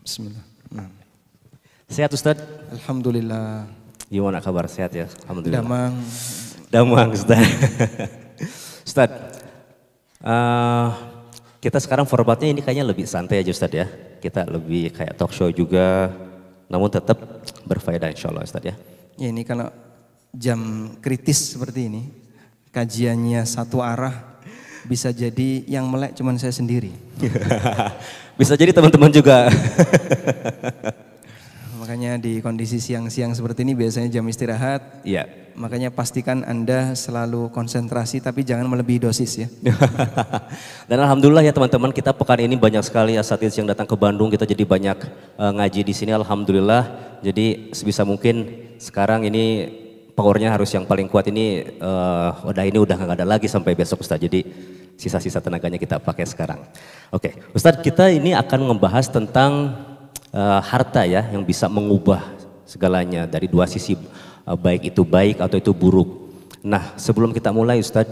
Bismillah. Nah. Sehat Ustaz? Alhamdulillah. Gimana kabar? Sehat ya? Alhamdulillah. Damang. Damang Ustaz. Ustaz, kita sekarang formatnya ini kayaknya lebih santai aja Ustaz ya. Kita lebih kayak talk show juga, namun tetap berfaedah insya Allah Ustaz ya. Ya ini kalau jam kritis seperti ini, kajiannya satu arah, bisa jadi yang melek cuman saya sendiri. Bisa jadi teman-teman juga. Makanya di kondisi siang-siang seperti ini biasanya jam istirahat. Iya. Makanya pastikan Anda selalu konsentrasi tapi jangan melebihi dosis ya. Dan alhamdulillah ya teman-teman, kita pekan ini banyak sekali asatidz yang datang ke Bandung, kita jadi banyak ngaji di sini alhamdulillah. Jadi sebisa mungkin sekarang ini powernya harus yang paling kuat ini udah nggak ada lagi sampai besok Ustaz. Jadi sisa-sisa tenaganya kita pakai sekarang. Oke, Ustaz, kita ini akan membahas tentang harta ya yang bisa mengubah segalanya dari dua sisi, baik itu baik atau itu buruk. Nah, sebelum kita mulai Ustadz,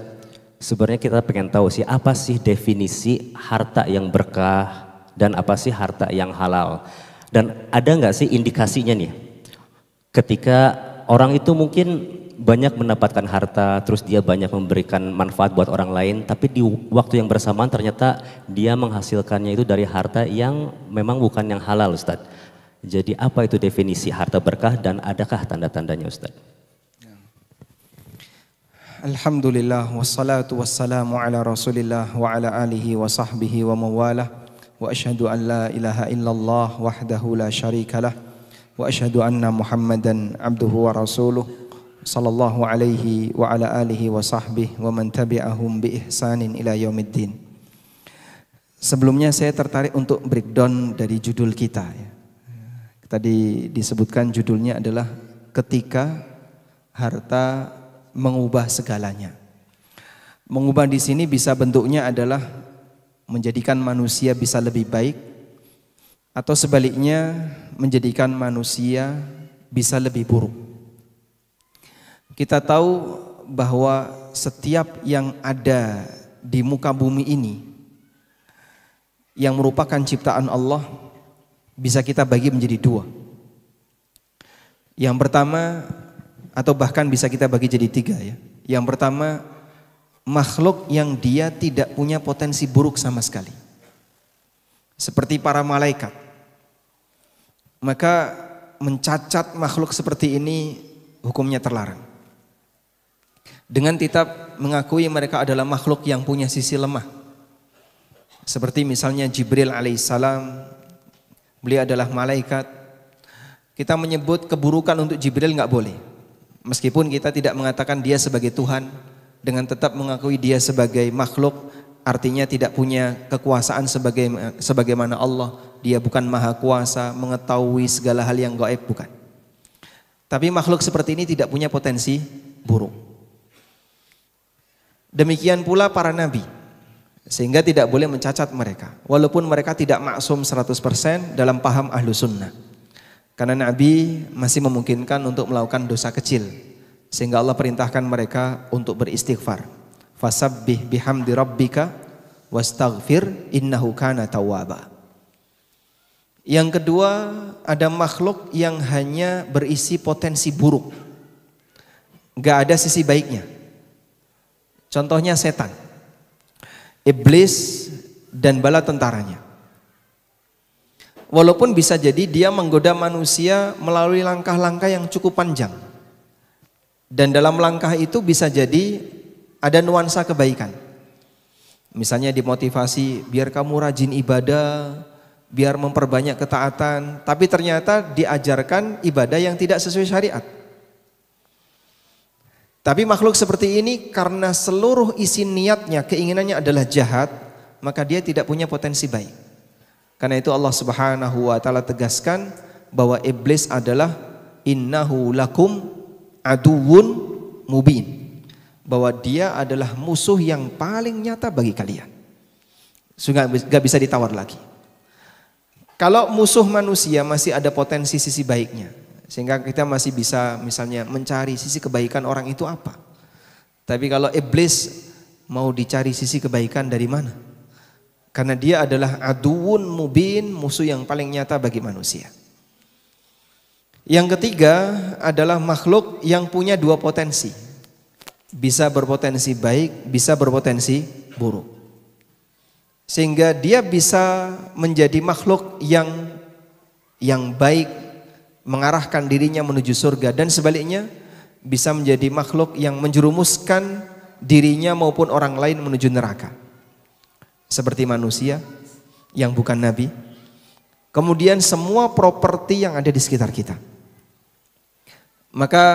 sebenarnya kita pengen tahu sih apa sih definisi harta yang berkah dan apa sih harta yang halal. Dan ada nggak sih indikasinya nih ketika orang itu mungkin banyak mendapatkan harta, terus dia banyak memberikan manfaat buat orang lain, tapi di waktu yang bersamaan ternyata dia menghasilkannya itu dari harta yang memang bukan yang halal Ustadz. Jadi apa itu definisi harta berkah dan adakah tanda-tandanya Ustadz? Alhamdulillah wassalatu wassalamu ala rasulillah wa ala alihi wa sahbihi wa mawalah wa asyhadu an la ilaha illallah wahdahu la syarikalah wa asyhadu anna muhammadan abduhu wa rasuluh sallallahu alaihi wa ala alihi wa sahbihi wa man tabi'ahum bi ihsanin ila yaumiddin. Sebelumnya saya tertarik untuk breakdown dari judul kita ya. Tadi disebutkan judulnya adalah ketika harta mengubah segalanya. Mengubah di sini bisa bentuknya adalah menjadikan manusia bisa lebih baik atau sebaliknya menjadikan manusia bisa lebih buruk. Kita tahu bahwa setiap yang ada di muka bumi ini yang merupakan ciptaan Allah bisa kita bagi menjadi dua. Yang pertama atau bahkan bisa kita bagi jadi tiga ya. Yang pertama, makhluk yang dia tidak punya potensi buruk sama sekali. Seperti para malaikat. Maka mencacat makhluk seperti ini hukumnya terlarang. Dengan kita mengakui mereka adalah makhluk yang punya sisi lemah. Seperti misalnya Jibril alaihissalam, beliau adalah malaikat. Kita menyebut keburukan untuk Jibril nggak boleh. Meskipun kita tidak mengatakan dia sebagai Tuhan, dengan tetap mengakui dia sebagai makhluk, artinya tidak punya kekuasaan sebagaimana Allah. Dia bukan maha kuasa, mengetahui segala hal yang gaib, bukan. Tapi makhluk seperti ini tidak punya potensi buruk. Demikian pula para nabi, sehingga tidak boleh mencacat mereka. Walaupun mereka tidak maksum 100% dalam paham ahlu sunnah. Karena nabi masih memungkinkan untuk melakukan dosa kecil. Sehingga Allah perintahkan mereka untuk beristighfar. Fasabbih bihamdi rabbika wastaghfir innahu kana tawwaba. Yang kedua, ada makhluk yang hanya berisi potensi buruk. Gak ada sisi baiknya. Contohnya setan, iblis dan bala tentaranya. Walaupun bisa jadi dia menggoda manusia melalui langkah-langkah yang cukup panjang. Dan dalam langkah itu bisa jadi ada nuansa kebaikan. Misalnya dimotivasi biar kamu rajin ibadah, biar memperbanyak ketaatan. Tapi ternyata diajarkan ibadah yang tidak sesuai syariat. Tapi makhluk seperti ini karena seluruh isi niatnya, keinginannya adalah jahat, maka dia tidak punya potensi baik. Karena itu Allah Subhanahu wa taala tegaskan bahwa iblis adalah innahu lakum aduwwun mubin. Bahwa dia adalah musuh yang paling nyata bagi kalian. Gak bisa ditawar lagi. Kalau musuh manusia masih ada potensi sisi baiknya, sehingga kita masih bisa misalnya mencari sisi kebaikan orang itu apa. Tapi kalau iblis mau dicari sisi kebaikan dari mana? Karena dia adalah aduun mubin, musuh yang paling nyata bagi manusia. Yang ketiga adalah makhluk yang punya dua potensi. Bisa berpotensi baik, bisa berpotensi buruk. Sehingga dia bisa menjadi makhluk yang baik, mengarahkan dirinya menuju surga, dan sebaliknya bisa menjadi makhluk yang menjerumuskan dirinya maupun orang lain menuju neraka. Seperti manusia yang bukan nabi. Kemudian semua properti yang ada di sekitar kita. Maka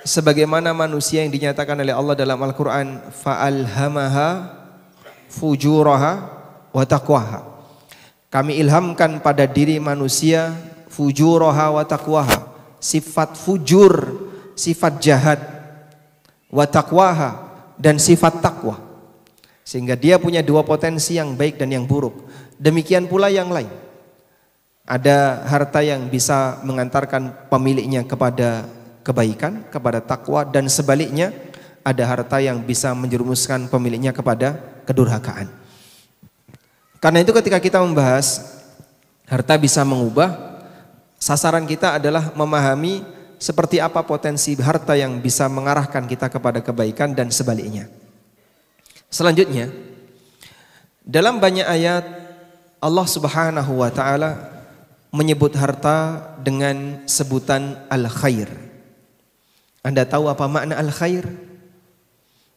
sebagaimana manusia yang dinyatakan oleh Allah dalam Al-Quran, fa'alhamaha fujuraha wa taqwaha. Kami ilhamkan pada diri manusia fujuraha wa taqwaha, sifat fujur, sifat jahat, wa taqwaha, dan sifat takwa. Sehingga dia punya dua potensi, yang baik dan yang buruk. Demikian pula yang lain. Ada harta yang bisa mengantarkan pemiliknya kepada kebaikan, kepada takwa, dan sebaliknya ada harta yang bisa menjerumuskan pemiliknya kepada kedurhakaan. Karena itu ketika kita membahas harta bisa mengubah, sasaran kita adalah memahami seperti apa potensi harta yang bisa mengarahkan kita kepada kebaikan dan sebaliknya. Selanjutnya, dalam banyak ayat Allah Subhanahu wa taala menyebut harta dengan sebutan al-khair. Anda tahu apa makna al-khair?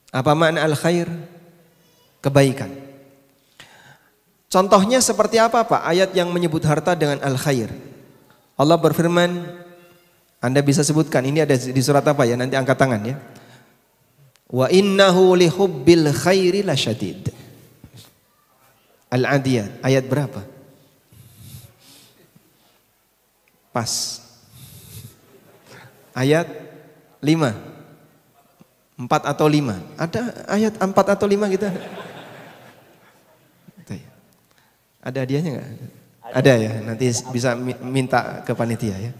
Apa makna al-khair? Kebaikan. Contohnya seperti apa Pak ayat yang menyebut harta dengan al-khair? Allah berfirman, Anda bisa sebutkan, ini ada di surat apa ya? Nanti angkat tangan ya. Wa innahu lihubbil khairi lasyadid. Al-Adiyat, ayat berapa? Pas. Ayat 5. 4 atau 5. Ada ayat 4 atau 5 gitu? Ada hadiahnya enggak? Ada ya, nanti bisa minta ke panitia ya.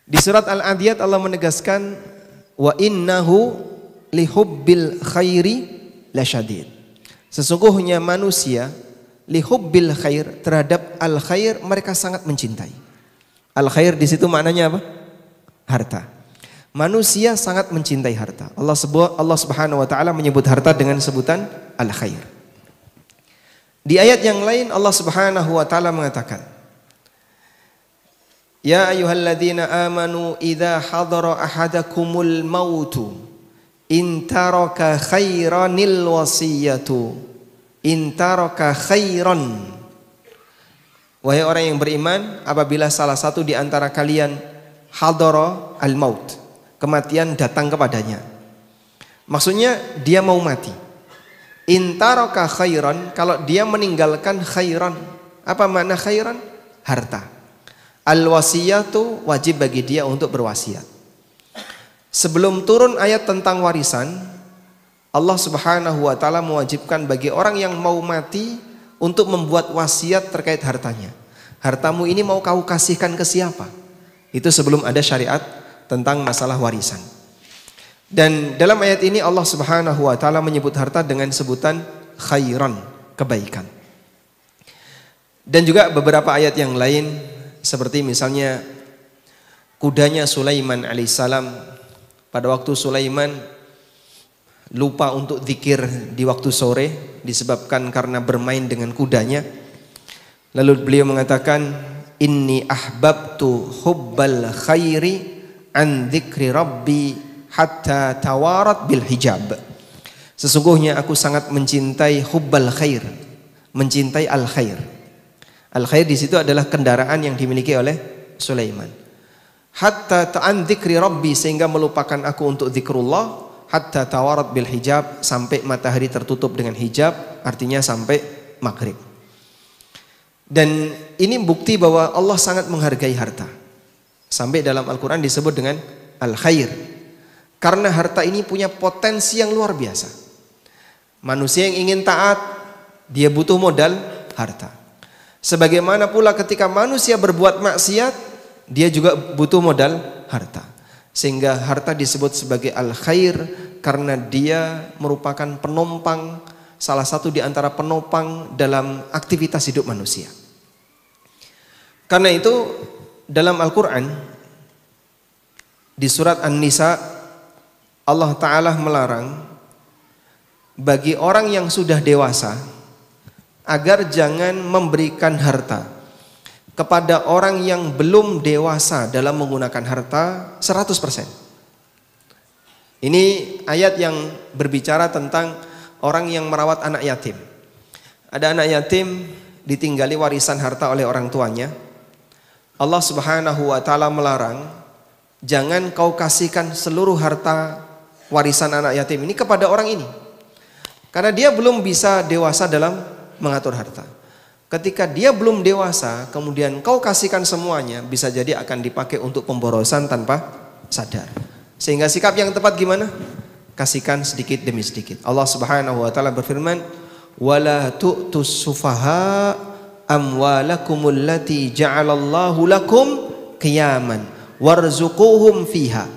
Di surat Al-Adiyat Allah menegaskan wa innahu lihubbil khairi lasyadid. Sesungguhnya manusia lihubbil khair, terhadap al khair mereka sangat mencintai. Al khair di situ maknanya apa? Harta. Manusia sangat mencintai harta. Allah Subhanahu wa taala menyebut harta dengan sebutan al khair. Di ayat yang lain Allah Subhanahu wa taala mengatakan, ya ayyuhalladzina amanu idza hadara ahadakumul mautu in taraka khairanil wasiyatu in taraka khairan. Wahai orang yang beriman, apabila salah satu di antara kalian hadara al maut, kematian datang kepadanya, maksudnya dia mau mati. In taraka khairan, kalau dia meninggalkan khairan. Apa makna khairan? Harta. Al wasiyatu, wajib bagi dia untuk berwasiat. Sebelum turun ayat tentang warisan, Allah Subhanahu wa taala mewajibkan bagi orang yang mau mati untuk membuat wasiat terkait hartanya. Hartamu ini mau kau kasihkan ke siapa? Itu sebelum ada syariat tentang masalah warisan. Dan dalam ayat ini Allah Subhanahu wa taala menyebut harta dengan sebutan khairan, kebaikan. Dan juga beberapa ayat yang lain, seperti misalnya kudanya Sulaiman alaihissalam. Pada waktu Sulaiman lupa untuk zikir di waktu sore disebabkan karena bermain dengan kudanya. Lalu beliau mengatakan, inni ahbabtu hubbal khairi an dzikri rabbi hatta tawarat bil hijab. Sesungguhnya aku sangat mencintai hubbal khair, mencintai al khair. Al khair di situ adalah kendaraan yang dimiliki oleh Sulaiman. Hatta ta'an dzikri rabbi, sehingga melupakan aku untuk zikrullah. Hatta tawarat bil hijab, sampai matahari tertutup dengan hijab, artinya sampai maghrib. Dan ini bukti bahwa Allah sangat menghargai harta. Sampai dalam Al-Quran disebut dengan al khair. Karena harta ini punya potensi yang luar biasa. Manusia yang ingin taat, dia butuh modal harta. Sebagaimana pula ketika manusia berbuat maksiat, dia juga butuh modal harta. Sehingga harta disebut sebagai al-khair karena dia merupakan penopang salah satu di antara penopang dalam aktivitas hidup manusia. Karena itu dalam Al-Quran di surat An-Nisa Allah Ta'ala melarang bagi orang yang sudah dewasa agar jangan memberikan harta kepada orang yang belum dewasa dalam menggunakan harta 100%. Ini ayat yang berbicara tentang orang yang merawat anak yatim. Ada anak yatim ditinggali warisan harta oleh orang tuanya. Allah Subhanahu wa taala melarang, jangan kau kasihkan seluruh harta warisan anak yatim ini kepada orang ini. Karena dia belum bisa dewasa dalam mengatur harta. Ketika dia belum dewasa, kemudian kau kasihkan semuanya, bisa jadi akan dipakai untuk pemborosan tanpa sadar. Sehingga sikap yang tepat gimana? Kasihkan sedikit demi sedikit. Allah Subhanahu wa taala berfirman, "Wala tu'tus sufaha amwalakumul lati ja'alallahu lakum qiyaman warzuquhum fiha."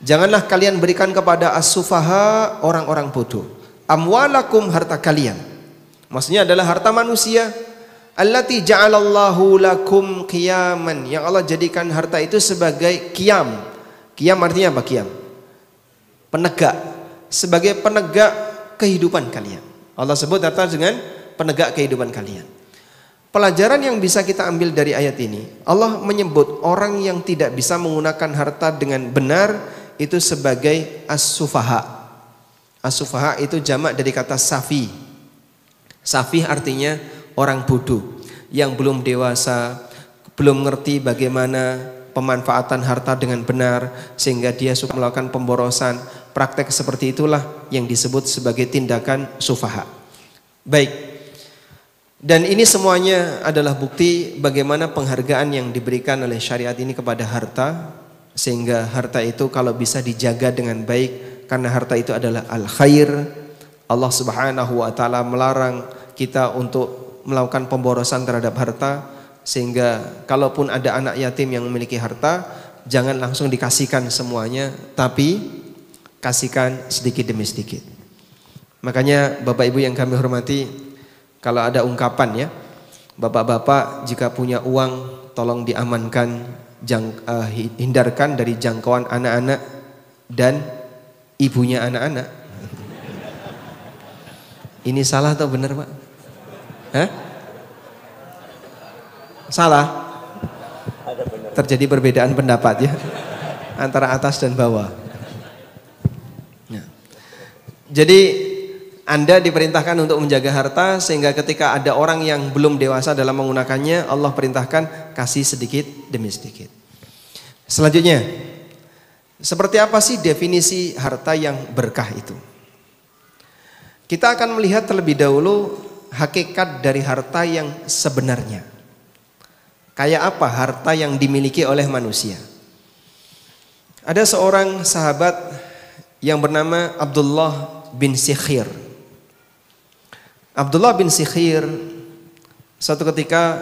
Janganlah kalian berikan kepada as-sufaha, orang-orang bodoh, amwalakum, harta kalian. Maksudnya adalah harta manusia. Allati ja'alallahu lakum qiyaman, yang Allah jadikan harta itu sebagai qiyam. Qiyam artinya apa? Qiyam, penegak, sebagai penegak kehidupan kalian. Allah sebut harta dengan penegak kehidupan kalian. Pelajaran yang bisa kita ambil dari ayat ini, Allah menyebut orang yang tidak bisa menggunakan harta dengan benar itu sebagai as-sufaha. As-sufaha itu jamak dari kata safi. Safi artinya orang bodoh yang belum dewasa, belum ngerti bagaimana pemanfaatan harta dengan benar, sehingga dia suka melakukan pemborosan. Praktek seperti itulah yang disebut sebagai tindakan sufaha. Baik, dan ini semuanya adalah bukti bagaimana penghargaan yang diberikan oleh syariat ini kepada harta, sehingga harta itu kalau bisa dijaga dengan baik, karena harta itu adalah al-khair. Allah Subhanahu wa taala melarang kita untuk melakukan pemborosan terhadap harta, sehingga kalaupun ada anak yatim yang memiliki harta, jangan langsung dikasihkan semuanya, tapi kasihkan sedikit demi sedikit. Makanya Bapak Ibu yang kami hormati, kalau ada ungkapan ya, bapak-bapak jika punya uang tolong diamankan, hindarkan dari jangkauan anak-anak dan ibunya anak-anak. Ini salah atau benar Pak? Hah? Salah? Terjadi perbedaan pendapat ya antara atas dan bawah. Nah, jadi Anda diperintahkan untuk menjaga harta, sehingga ketika ada orang yang belum dewasa dalam menggunakannya, Allah perintahkan kasih sedikit demi sedikit. Selanjutnya, seperti apa sih definisi harta yang berkah itu? Kita akan melihat terlebih dahulu hakikat dari harta yang sebenarnya. Kayak apa harta yang dimiliki oleh manusia? Ada seorang sahabat yang bernama Abdullah bin Sikhir. Abdullah bin Sikhir suatu ketika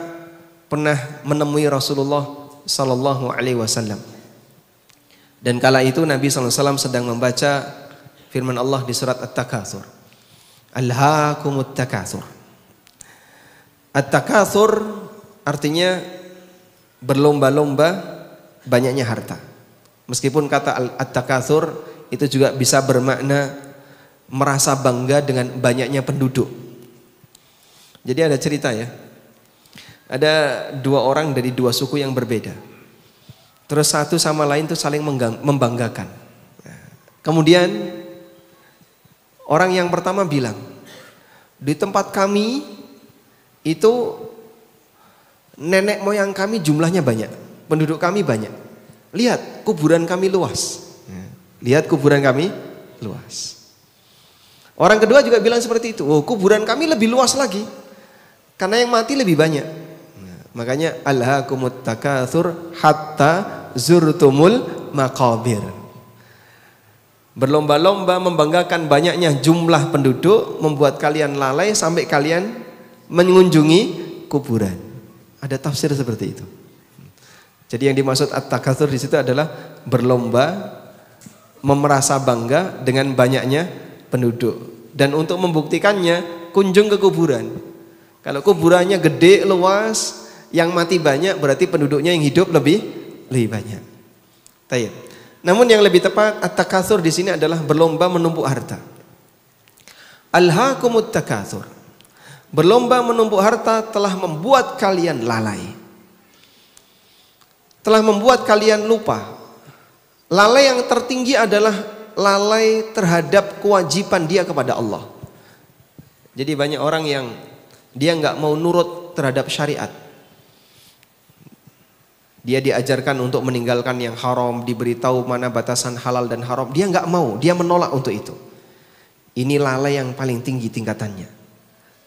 pernah menemui Rasulullah sallallahu alaihi wasallam. Dan kala itu Nabi sallallahu alaihi wasallam sedang membaca firman Allah di surat At-Takatsur. Alhaakumut takatsur. At-takatsur artinya berlomba-lomba banyaknya harta. Meskipun kata at-takatsur itu juga bisa bermakna merasa bangga dengan banyaknya penduduk. Jadi ada cerita ya, ada dua orang dari dua suku yang berbeda. Terus satu sama lain tuh saling membanggakan. Kemudian orang yang pertama bilang, di tempat kami itu nenek moyang kami jumlahnya banyak, penduduk kami banyak. Lihat kuburan kami luas. Lihat kuburan kami luas. Orang kedua juga bilang seperti itu. Oh, kuburan kami lebih luas lagi, karena yang mati lebih banyak. Makanya alhaakumut takatsur hatta zurtumul maqabir. Berlomba-lomba membanggakan banyaknya jumlah penduduk membuat kalian lalai sampai kalian mengunjungi kuburan. Ada tafsir seperti itu. Jadi yang dimaksud at-takatsur di situ adalah berlomba, merasa bangga dengan banyaknya penduduk. Dan untuk membuktikannya, kunjung ke kuburan. Kalau kuburannya gede, luas, yang mati banyak, berarti penduduknya yang hidup lebih banyak. Tayyib. Namun yang lebih tepat, at-takatsur di sini adalah berlomba menumpuk harta. Alhaakumut takatsur. Berlomba menumpuk harta telah membuat kalian lalai. Telah membuat kalian lupa. Lalai yang tertinggi adalah lalai terhadap kewajiban dia kepada Allah. Jadi banyak orang yang dia nggak mau nurut terhadap syariat. Dia diajarkan untuk meninggalkan yang haram, diberitahu mana batasan halal dan haram. Dia nggak mau, dia menolak untuk itu. Ini lalai yang paling tinggi tingkatannya.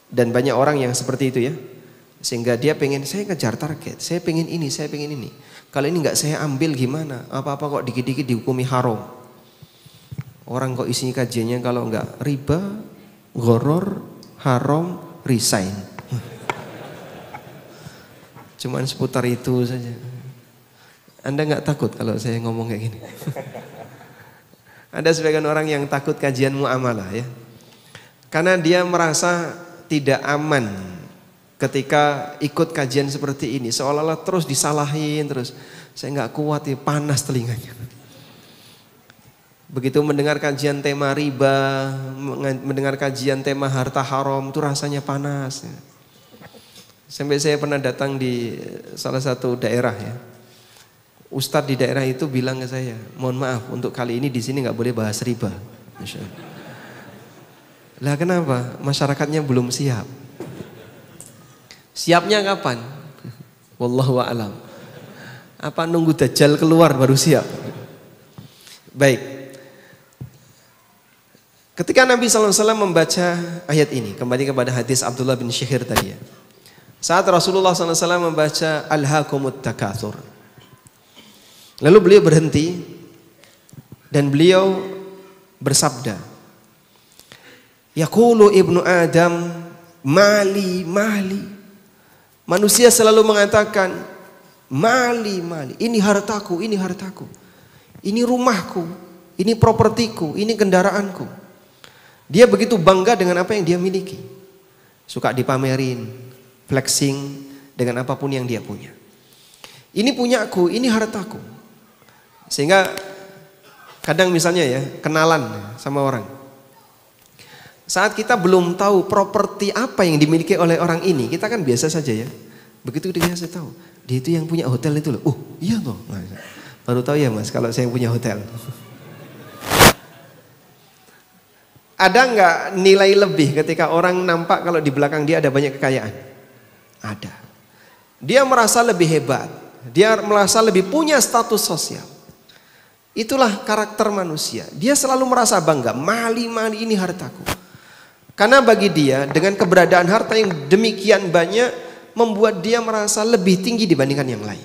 Dan banyak orang yang seperti itu ya. Sehingga dia pengen, saya ngejar target, saya pengen ini, saya pengen ini. Kalau ini nggak saya ambil gimana? Apa-apa kok dikit-dikit dihukumi haram. Orang kok isinya kajiannya kalau nggak riba, gharar, haram, resign. Cuman seputar itu saja. Anda nggak takut kalau saya ngomong kayak gini? Ada sebagian orang yang takut kajian muamalah ya. Karena dia merasa tidak aman ketika ikut kajian seperti ini. Seolah-olah terus disalahin terus. Saya nggak kuat ya, panas telinganya. Begitu mendengar kajian tema riba, mendengar kajian tema harta haram, itu rasanya panas. Ya. Sampai saya pernah datang di salah satu daerah ya. Ustadz di daerah itu bilang ke saya, mohon maaf untuk kali ini di sini nggak boleh bahas riba. Masya Allah. Lah kenapa? Masyarakatnya belum siap. Siapnya kapan? Wallahu a'lam. Apa nunggu Dajjal keluar baru siap? Baik. Ketika Nabi SAW membaca ayat ini, kembali kepada hadis Abdullah bin Syihir tadi ya. Saat Rasulullah SAW membaca Alhaakumut takatsur. Lalu beliau berhenti dan beliau bersabda, Yaqulu ibnu Adam, mali, mali. Manusia selalu mengatakan, mali, mali. Ini hartaku, ini hartaku. Ini rumahku, ini propertiku, ini kendaraanku. Dia begitu bangga dengan apa yang dia miliki. Suka dipamerin, flexing dengan apapun yang dia punya. Ini punyaku, ini hartaku. Sehingga kadang misalnya ya, kenalan sama orang. Saat kita belum tahu properti apa yang dimiliki oleh orang ini, kita kan biasa saja ya. Begitu dia saya tahu, dia itu yang punya hotel itu loh. Oh iya loh, baru tahu ya mas kalau saya punya hotel. Ada nggak nilai lebih ketika orang nampak kalau di belakang dia ada banyak kekayaan? Ada. Dia merasa lebih hebat, dia merasa lebih punya status sosial. Itulah karakter manusia. Dia selalu merasa bangga, mali, mali ini hartaku. Karena bagi dia dengan keberadaan harta yang demikian banyak membuat dia merasa lebih tinggi dibandingkan yang lain.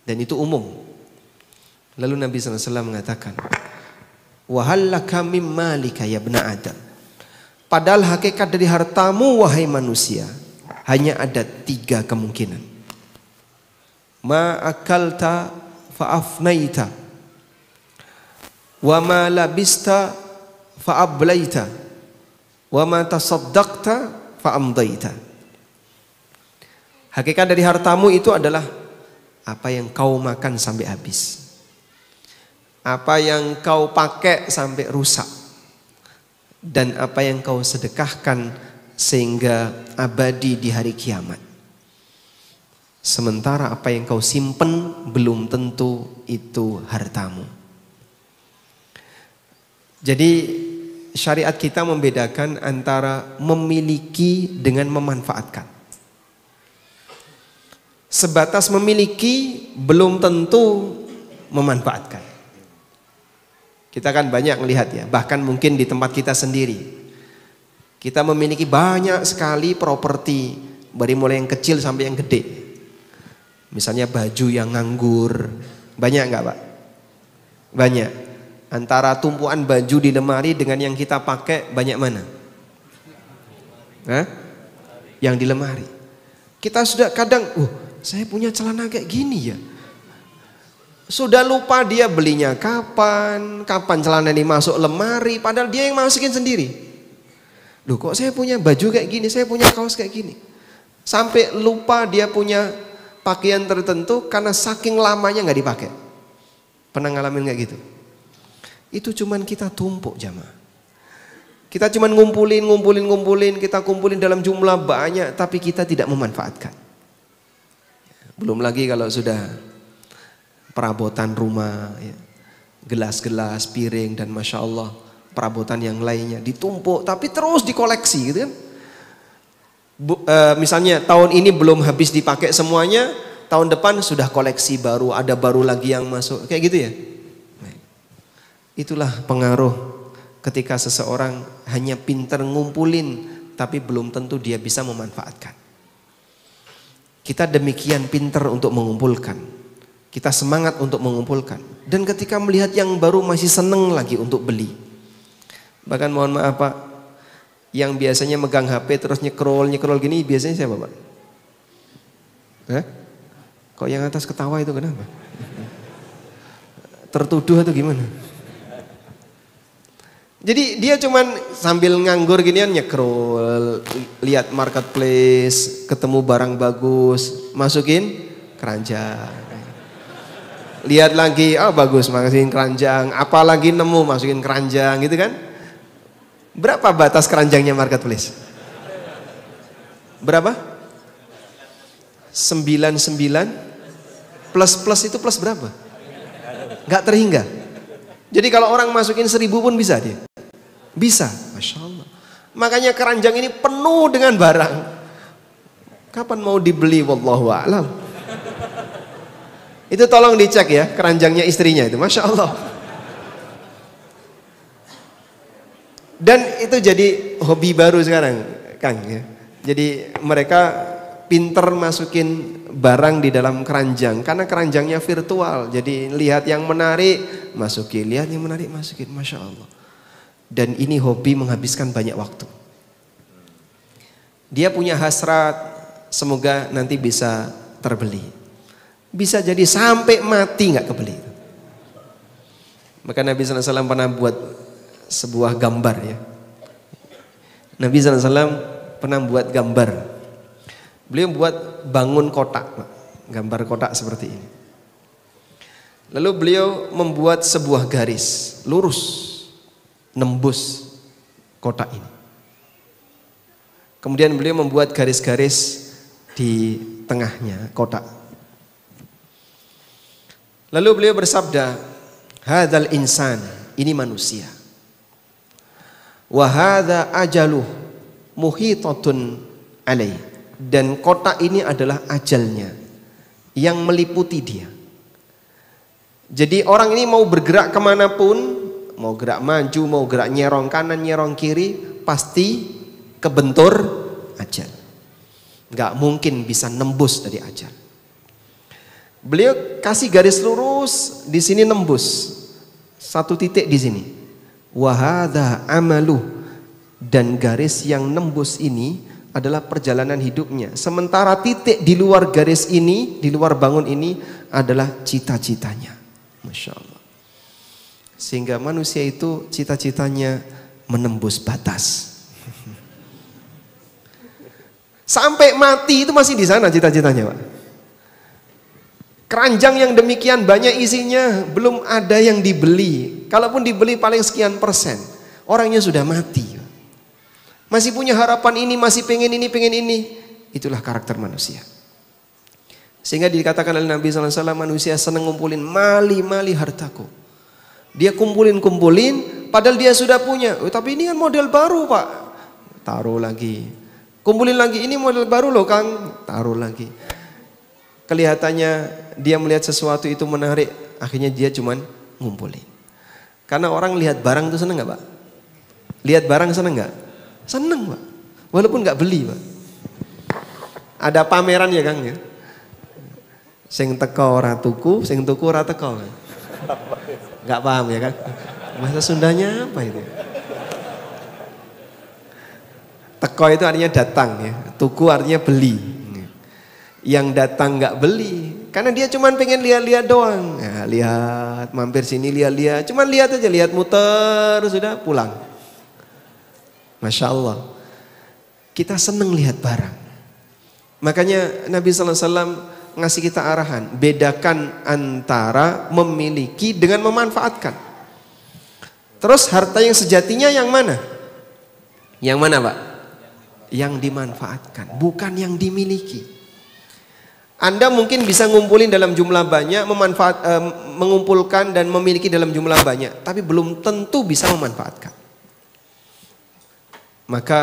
Dan itu umum. Lalu Nabi SAW mengatakan, wa hal laka mim malika ya ibna Adam. Padahal hakikat dari hartamu wahai manusia hanya ada 3 kemungkinan. Ma akalta fa afnaita, wa ma labista fa ablaita, wa ma tasaddaqta fa amdaita. Hakikat dari hartamu itu adalah apa yang kau makan sampai habis, apa yang kau pakai sampai rusak, dan apa yang kau sedekahkan sehingga abadi di hari kiamat. Sementara apa yang kau simpen belum tentu itu hartamu. Jadi syariat kita membedakan antara memiliki dengan memanfaatkan. Sebatas memiliki belum tentu memanfaatkan. Kita kan banyak melihat ya, bahkan mungkin di tempat kita sendiri. Kita memiliki banyak sekali properti, dari mulai yang kecil sampai yang gede. Misalnya baju yang nganggur, banyak nggak Pak? Banyak. Antara tumpuan baju di lemari dengan yang kita pakai banyak mana? Hah? Yang di lemari. Kita sudah kadang, saya punya celana kayak gini ya. Sudah lupa dia belinya kapan celana ini masuk lemari, padahal dia yang masukin sendiri. Loh kok saya punya baju kayak gini, saya punya kaos kayak gini. Sampai lupa dia punya pakaian tertentu karena saking lamanya nggak dipakai. Pernah ngalamin nggak gitu? Itu cuman kita tumpuk jamaah. Kita cuman ngumpulin, kita kumpulin dalam jumlah banyak, tapi kita tidak memanfaatkan. Belum lagi kalau sudah perabotan rumah, ya, gelas-gelas, piring, dan Masya Allah perabotan yang lainnya ditumpuk, tapi terus dikoleksi gitu kan. Misalnya tahun ini belum habis dipakai semuanya, tahun depan sudah koleksi baru, ada baru lagi yang masuk, kayak gitu ya. Itulah pengaruh ketika seseorang hanya pintar ngumpulin, tapi belum tentu dia bisa memanfaatkan. Kita demikian pintar untuk mengumpulkan, kita semangat untuk mengumpulkan, dan ketika melihat yang baru masih seneng lagi untuk beli. Bahkan mohon maaf Pak, yang biasanya megang HP terus nyekrol gini biasanya siapa Pak? Kok yang atas ketawa itu kenapa? Tertuduh atau gimana? Jadi dia cuman sambil nganggur ginian nyekrol, lihat marketplace, ketemu barang bagus, masukin keranjang. Lihat lagi, oh bagus, masukin keranjang, apalagi nemu masukin keranjang gitu kan? Berapa batas keranjangnya marketplace? Berapa? 99 plus itu plus berapa? Gak terhingga. Jadi kalau orang masukin 1000 pun bisa dia. Bisa, Masya Allah. Makanya keranjang ini penuh dengan barang. Kapan mau dibeli? Wallahu a'lam. Itu tolong dicek ya, keranjangnya istrinya itu, Masya Allah. Dan itu jadi hobi baru sekarang, Kang ya. Jadi mereka pinter masukin barang di dalam keranjang karena keranjangnya virtual. Jadi lihat yang menarik, masukin, lihat yang menarik, masukin, Masya Allah. Dan ini hobi menghabiskan banyak waktu. Dia punya hasrat, semoga nanti bisa terbeli. Bisa jadi sampai mati nggak kebeli. Maka Nabi SAW pernah buat sebuah gambar ya. Nabi SAW pernah buat gambar. Beliau buat bangun kotak, gambar kotak seperti ini. Lalu beliau membuat sebuah garis lurus nembus kotak ini. Kemudian beliau membuat garis-garis di tengahnya kotak. Lalu beliau bersabda, hadzal insan, ini manusia. Wa hadza ajaluh muhitatun alaih. Dan kotak ini adalah ajalnya yang meliputi dia. Jadi orang ini mau bergerak kemanapun, mau gerak maju, mau gerak nyerong kanan, nyerong kiri, pasti kebentur ajal. Gak mungkin bisa nembus dari ajal. Beliau kasih garis lurus, di sini nembus. Satu titik di sini. Wa hadza amaluh, dan garis yang nembus ini adalah perjalanan hidupnya. Sementara titik di luar garis ini, di luar bangun ini adalah cita-citanya. Masya Allah. Sehingga manusia itu cita-citanya menembus batas. Sampai mati itu masih di sana cita-citanya, Pak. Keranjang yang demikian banyak isinya belum ada yang dibeli. Kalaupun dibeli paling sekian persen. Orangnya sudah mati. Masih punya harapan ini, masih pengen ini, pengen ini. Itulah karakter manusia. Sehingga dikatakan oleh Nabi SAW, manusia senang ngumpulin mali-mali hartaku. Dia kumpulin, padahal dia sudah punya. Oh, tapi ini kan model baru Pak. Taruh lagi. Kumpulin lagi, ini model baru loh Kang. Taruh lagi. Kelihatannya dia melihat sesuatu itu menarik, akhirnya dia cuman ngumpulin. Karena orang lihat barang itu seneng gak Pak? Lihat barang seneng gak? Seneng Pak, walaupun gak beli Pak. Ada pameran ya Kang ya. Sing teko ora tuku, sing tuku ora teko. Gak paham ya Kang? Bahasa Sundanya apa itu? Teko itu artinya datang ya, tuku artinya beli. Yang datang nggak beli karena dia cuman pengen lihat-lihat doang. Ya, lihat, mampir sini lihat-lihat, cuman lihat aja, lihat muter sudah pulang. Masya Allah. Kita seneng lihat barang. Makanya Nabi SAW ngasih kita arahan. Bedakan antara memiliki dengan memanfaatkan. Terus harta yang sejatinya yang mana? Yang mana Pak? Yang dimanfaatkan, bukan yang dimiliki. Anda mungkin bisa ngumpulin dalam jumlah banyak, mengumpulkan dan memiliki dalam jumlah banyak, tapi belum tentu bisa memanfaatkan. Maka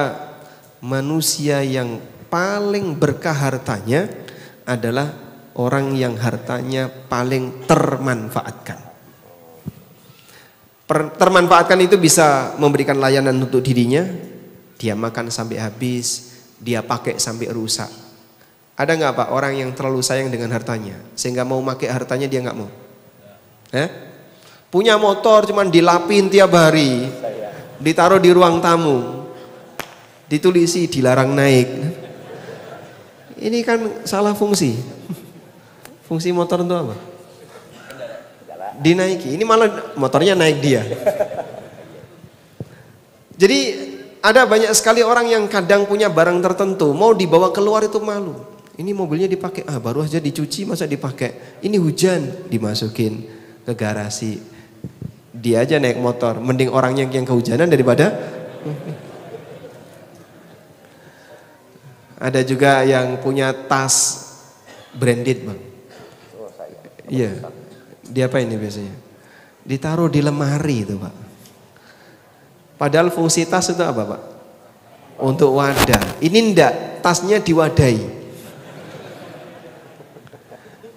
manusia yang paling berkah hartanya adalah orang yang hartanya paling termanfaatkan. Termanfaatkan itu bisa memberikan layanan untuk dirinya, dia makan sampai habis, dia pakai sampai rusak. Ada nggak Pak orang yang terlalu sayang dengan hartanya sehingga mau pakai hartanya dia nggak mau? Punya motor cuman dilapin tiap hari, ditaruh di ruang tamu, ditulisi dilarang naik. Ini kan salah fungsi. Fungsi motor itu apa? Dinaiki. Ini malah motornya naik dia. Jadi ada banyak sekali orang yang kadang punya barang tertentu, mau dibawa keluar itu malu. Ini mobilnya dipakai, baru aja dicuci masa dipakai. Ini hujan, dimasukin ke garasi. Dia aja naik motor, mending orangnya yang kehujanan daripada. Ada juga yang punya tas branded Bang. Iya. Dia apa ini biasanya? Ditaruh di lemari itu Pak. Padahal fungsi tas itu apa Pak? Untuk wadah. Ini enggak, tasnya diwadahi.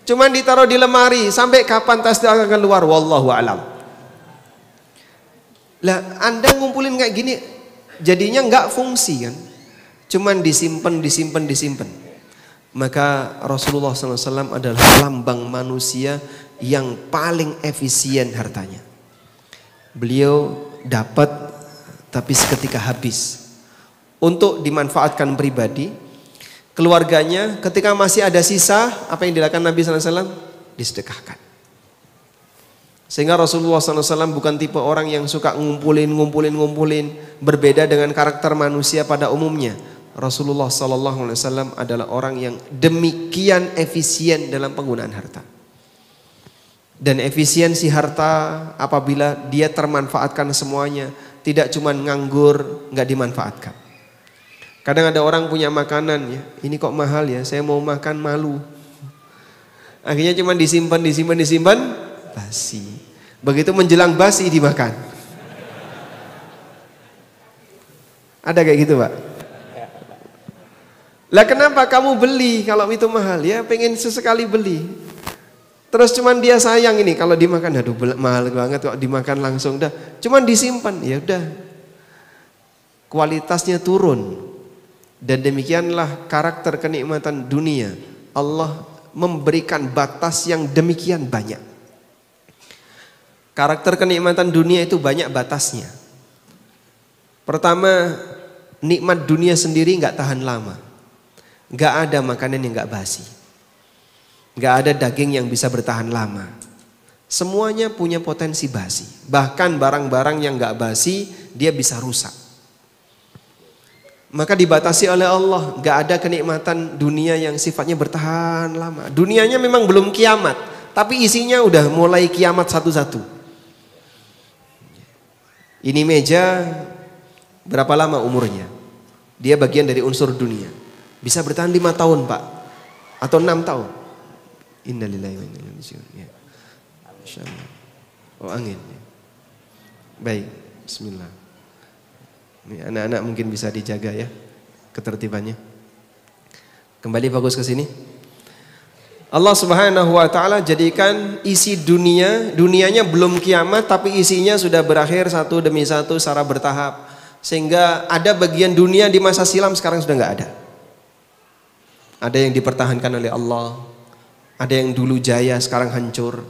Cuman ditaruh di lemari, sampai kapan tasnya akan keluar? Wallahu a'lam. Lah Anda ngumpulin kayak gini, jadinya enggak fungsi kan? Cuman disimpan. Maka Rasulullah SAW adalah lambang manusia yang paling efisien hartanya. Beliau dapat tapi seketika habis. Untuk dimanfaatkan pribadi, keluarganya ketika masih ada sisa, apa yang dilakukan Nabi SAW? Disedekahkan. Sehingga Rasulullah SAW bukan tipe orang yang suka ngumpulin. Berbeda dengan karakter manusia pada umumnya. Rasulullah SAW adalah orang yang demikian efisien dalam penggunaan harta. Dan efisiensi harta apabila dia termanfaatkan semuanya, tidak cuma nganggur, nggak dimanfaatkan. Kadang ada orang punya makanan ya, ini kok mahal ya, saya mau makan malu. Akhirnya cuma disimpan, basi. Begitu menjelang basi dimakan. Ada kayak gitu Pak? Lah kenapa kamu beli kalau itu mahal? Ya pengen sesekali beli. Terus cuman dia sayang ini kalau dimakan, aduh mahal banget kok dimakan langsung dah. Cuman disimpan, ya udah. Kualitasnya turun. Dan demikianlah karakter kenikmatan dunia. Allah memberikan batas yang demikian banyak. Karakter kenikmatan dunia itu banyak batasnya. Pertama, nikmat dunia sendiri nggak tahan lama. Nggak ada makanan yang nggak basi. Nggak ada daging yang bisa bertahan lama. Semuanya punya potensi basi. Bahkan barang-barang yang nggak basi dia bisa rusak. Maka dibatasi oleh Allah. Nggak ada kenikmatan dunia yang sifatnya bertahan lama. Dunianya memang belum kiamat, tapi isinya udah mulai kiamat satu-satu. Ini meja berapa lama umurnya? Dia bagian dari unsur dunia. Bisa bertahan 5 tahun Pak, atau 6 tahun. Innalillahi wa inna ilaihi raji'un. Ya. Masyaallah. Oh angin. Baik, bismillah. Ini anak-anak mungkin bisa dijaga ya ketertibannya. Kembali fokus ke sini. Allah Subhanahu wa taala jadikan isi dunianya belum kiamat tapi isinya sudah berakhir satu demi satu secara bertahap. Sehingga ada bagian dunia di masa silam sekarang sudah enggak ada. Ada yang dipertahankan oleh Allah, ada yang dulu jaya sekarang hancur.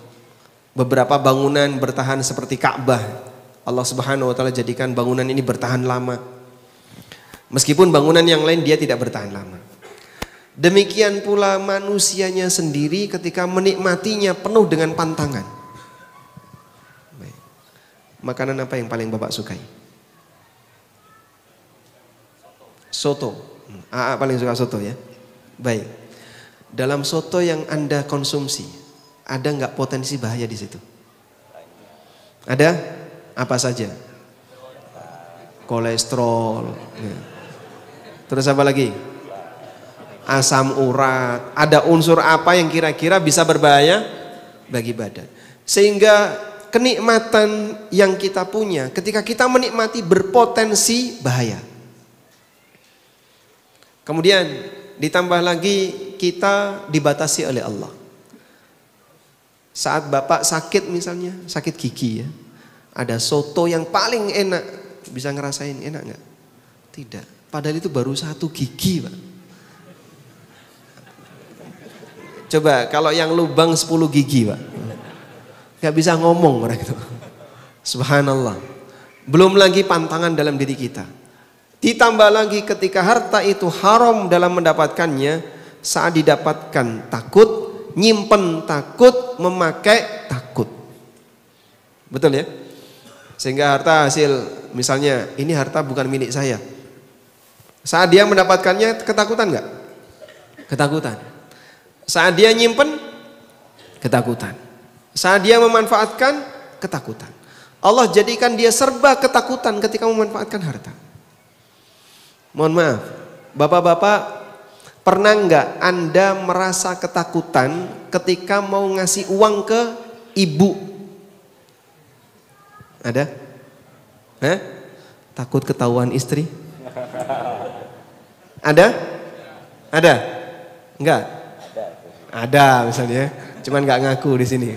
Beberapa bangunan bertahan seperti Ka'bah. Allah Subhanahu wa taala jadikan bangunan ini bertahan lama. Meskipun bangunan yang lain dia tidak bertahan lama. Demikian pula manusianya sendiri ketika menikmatinya penuh dengan pantangan. Baik. Makanan apa yang paling Bapak sukai? Soto. AA paling suka soto ya. Baik. Dalam soto yang Anda konsumsi, ada nggak potensi bahaya di situ? Ada? Apa saja? Kolesterol. Ya. Terus apa lagi? Asam urat. Ada unsur apa yang kira-kira bisa berbahaya bagi badan? Sehingga kenikmatan yang kita punya ketika kita menikmati berpotensi bahaya. Kemudian ditambah lagi kita dibatasi oleh Allah. Saat bapak sakit misalnya, sakit gigi ya, ada soto yang paling enak, bisa ngerasain enak nggak? Tidak. Padahal itu baru 1 gigi pak. Coba kalau yang lubang 10 gigi pak, nggak bisa ngomong orang itu. Subhanallah. Belum lagi pantangan dalam diri kita. Ditambah lagi ketika harta itu haram dalam mendapatkannya, saat didapatkan takut, nyimpen takut, memakai takut. Betul ya? Sehingga harta hasil, misalnya ini harta bukan milik saya. Saat dia mendapatkannya ketakutan nggak? Ketakutan. Saat dia nyimpen, ketakutan. Saat dia memanfaatkan, ketakutan. Allah jadikan dia serba ketakutan ketika memanfaatkan harta. Mohon maaf, bapak-bapak, pernah nggak Anda merasa ketakutan ketika mau ngasih uang ke ibu? Ada? Takut ketahuan istri? Ada? Ada? Enggak? Ada misalnya, cuman nggak ngaku di sini.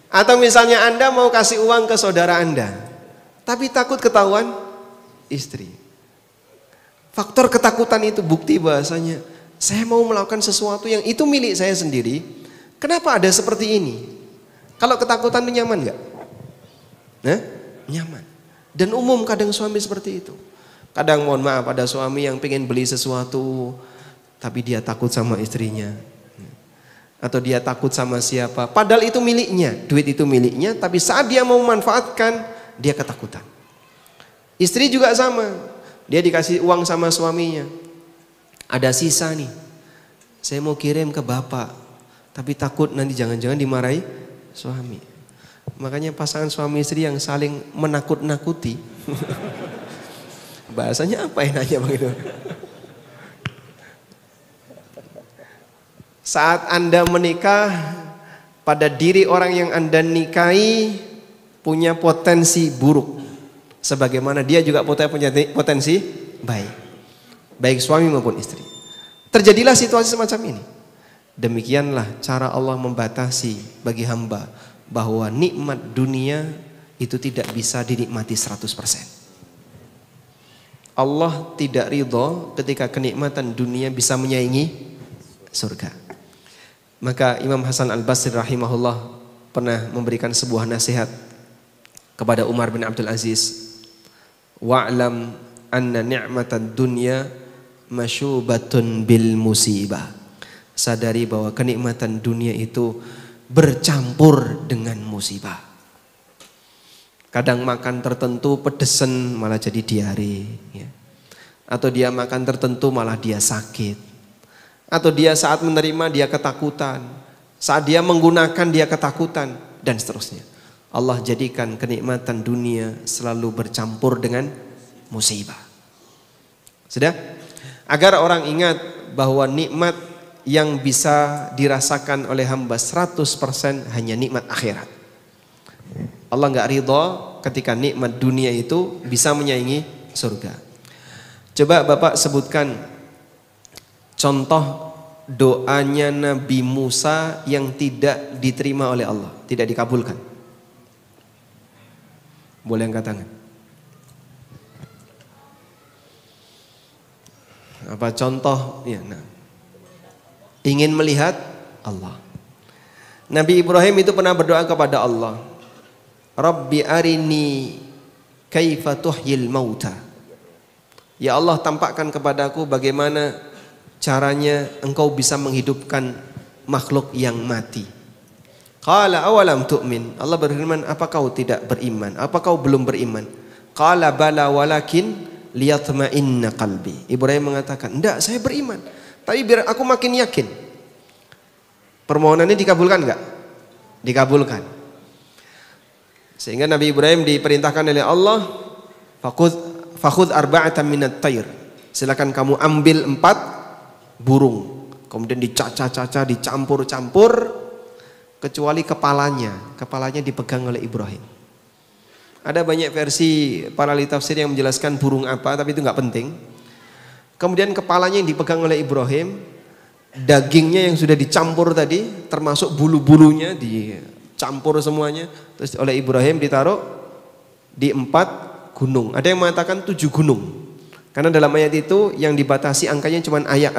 Atau misalnya Anda mau kasih uang ke saudara Anda, tapi takut ketahuan istri. Faktor ketakutan itu bukti bahasanya saya mau melakukan sesuatu yang itu milik saya sendiri. Kenapa ada seperti ini? Kalau ketakutan itu nyaman nggak? Nyaman. Dan umum kadang suami seperti itu. Kadang mohon maaf ada suami yang pengen beli sesuatu tapi dia takut sama istrinya. Atau dia takut sama siapa. Padahal itu miliknya, duit itu miliknya, tapi saat dia mau memanfaatkan dia ketakutan. Istri juga sama. Dia dikasih uang sama suaminya. Ada sisa nih. Saya mau kirim ke bapak, tapi takut nanti jangan-jangan dimarahi suami. Makanya pasangan suami istri yang saling menakut-nakuti. Bahasanya apa enaknya begitu? Saat Anda menikah, pada diri orang yang Anda nikahi punya potensi buruk. Sebagaimana dia juga punya potensi baik. Baik suami maupun istri. Terjadilah situasi semacam ini. Demikianlah cara Allah membatasi bagi hamba bahwa nikmat dunia itu tidak bisa dinikmati 100%. Allah tidak ridho ketika kenikmatan dunia bisa menyaingi surga. Maka Imam Hasan Al-Basri rahimahullah pernah memberikan sebuah nasihat kepada Umar bin Abdul Aziz. Wa'lam anna ni'matad dunya masyubatun bil musibah. Sadari bahwa kenikmatan dunia itu bercampur dengan musibah. Kadang makan tertentu pedesan malah jadi diare ya. Atau dia makan tertentu malah dia sakit. Atau dia saat menerima dia ketakutan. Saat dia menggunakan dia ketakutan. Dan seterusnya. Allah jadikan kenikmatan dunia selalu bercampur dengan musibah. Sudah? Agar orang ingat bahwa nikmat yang bisa dirasakan oleh hamba 100% hanya nikmat akhirat. Allah nggak ridho ketika nikmat dunia itu bisa menyaingi surga. Coba Bapak sebutkan contoh doanya Nabi Musa yang tidak diterima oleh Allah, tidak dikabulkan. Boleh angkat tangan. Apa contoh? Ya, nah. Ingin melihat Allah. Nabi Ibrahim itu pernah berdoa kepada Allah. Rabbi arini kaifa tuhyil mauta. Ya Allah, tampakkan kepadaku bagaimana caranya engkau bisa menghidupkan makhluk yang mati. Qala awalam tu'min. Allah berfirman, apa kau tidak beriman? Apa kau belum beriman? Qala bala walakin liyatma'inna qalbi. Ibrahim mengatakan, enggak, saya beriman, tapi biar aku makin yakin. Permohonannya dikabulkan enggak? Dikabulkan. Sehingga Nabi Ibrahim diperintahkan oleh Allah, fakhudh arba'atan minat tayr. Silakan kamu ambil 4 burung. Kemudian dicaca-caca, dicampur-campur, kecuali kepalanya. Kepalanya dipegang oleh Ibrahim. Ada banyak versi para ahli tafsir yang menjelaskan burung apa, tapi itu nggak penting. Kemudian kepalanya yang dipegang oleh Ibrahim, dagingnya yang sudah dicampur tadi, termasuk bulu-bulunya dicampur semuanya, terus oleh Ibrahim ditaruh di 4 gunung. Ada yang mengatakan 7 gunung, karena dalam ayat itu yang dibatasi angkanya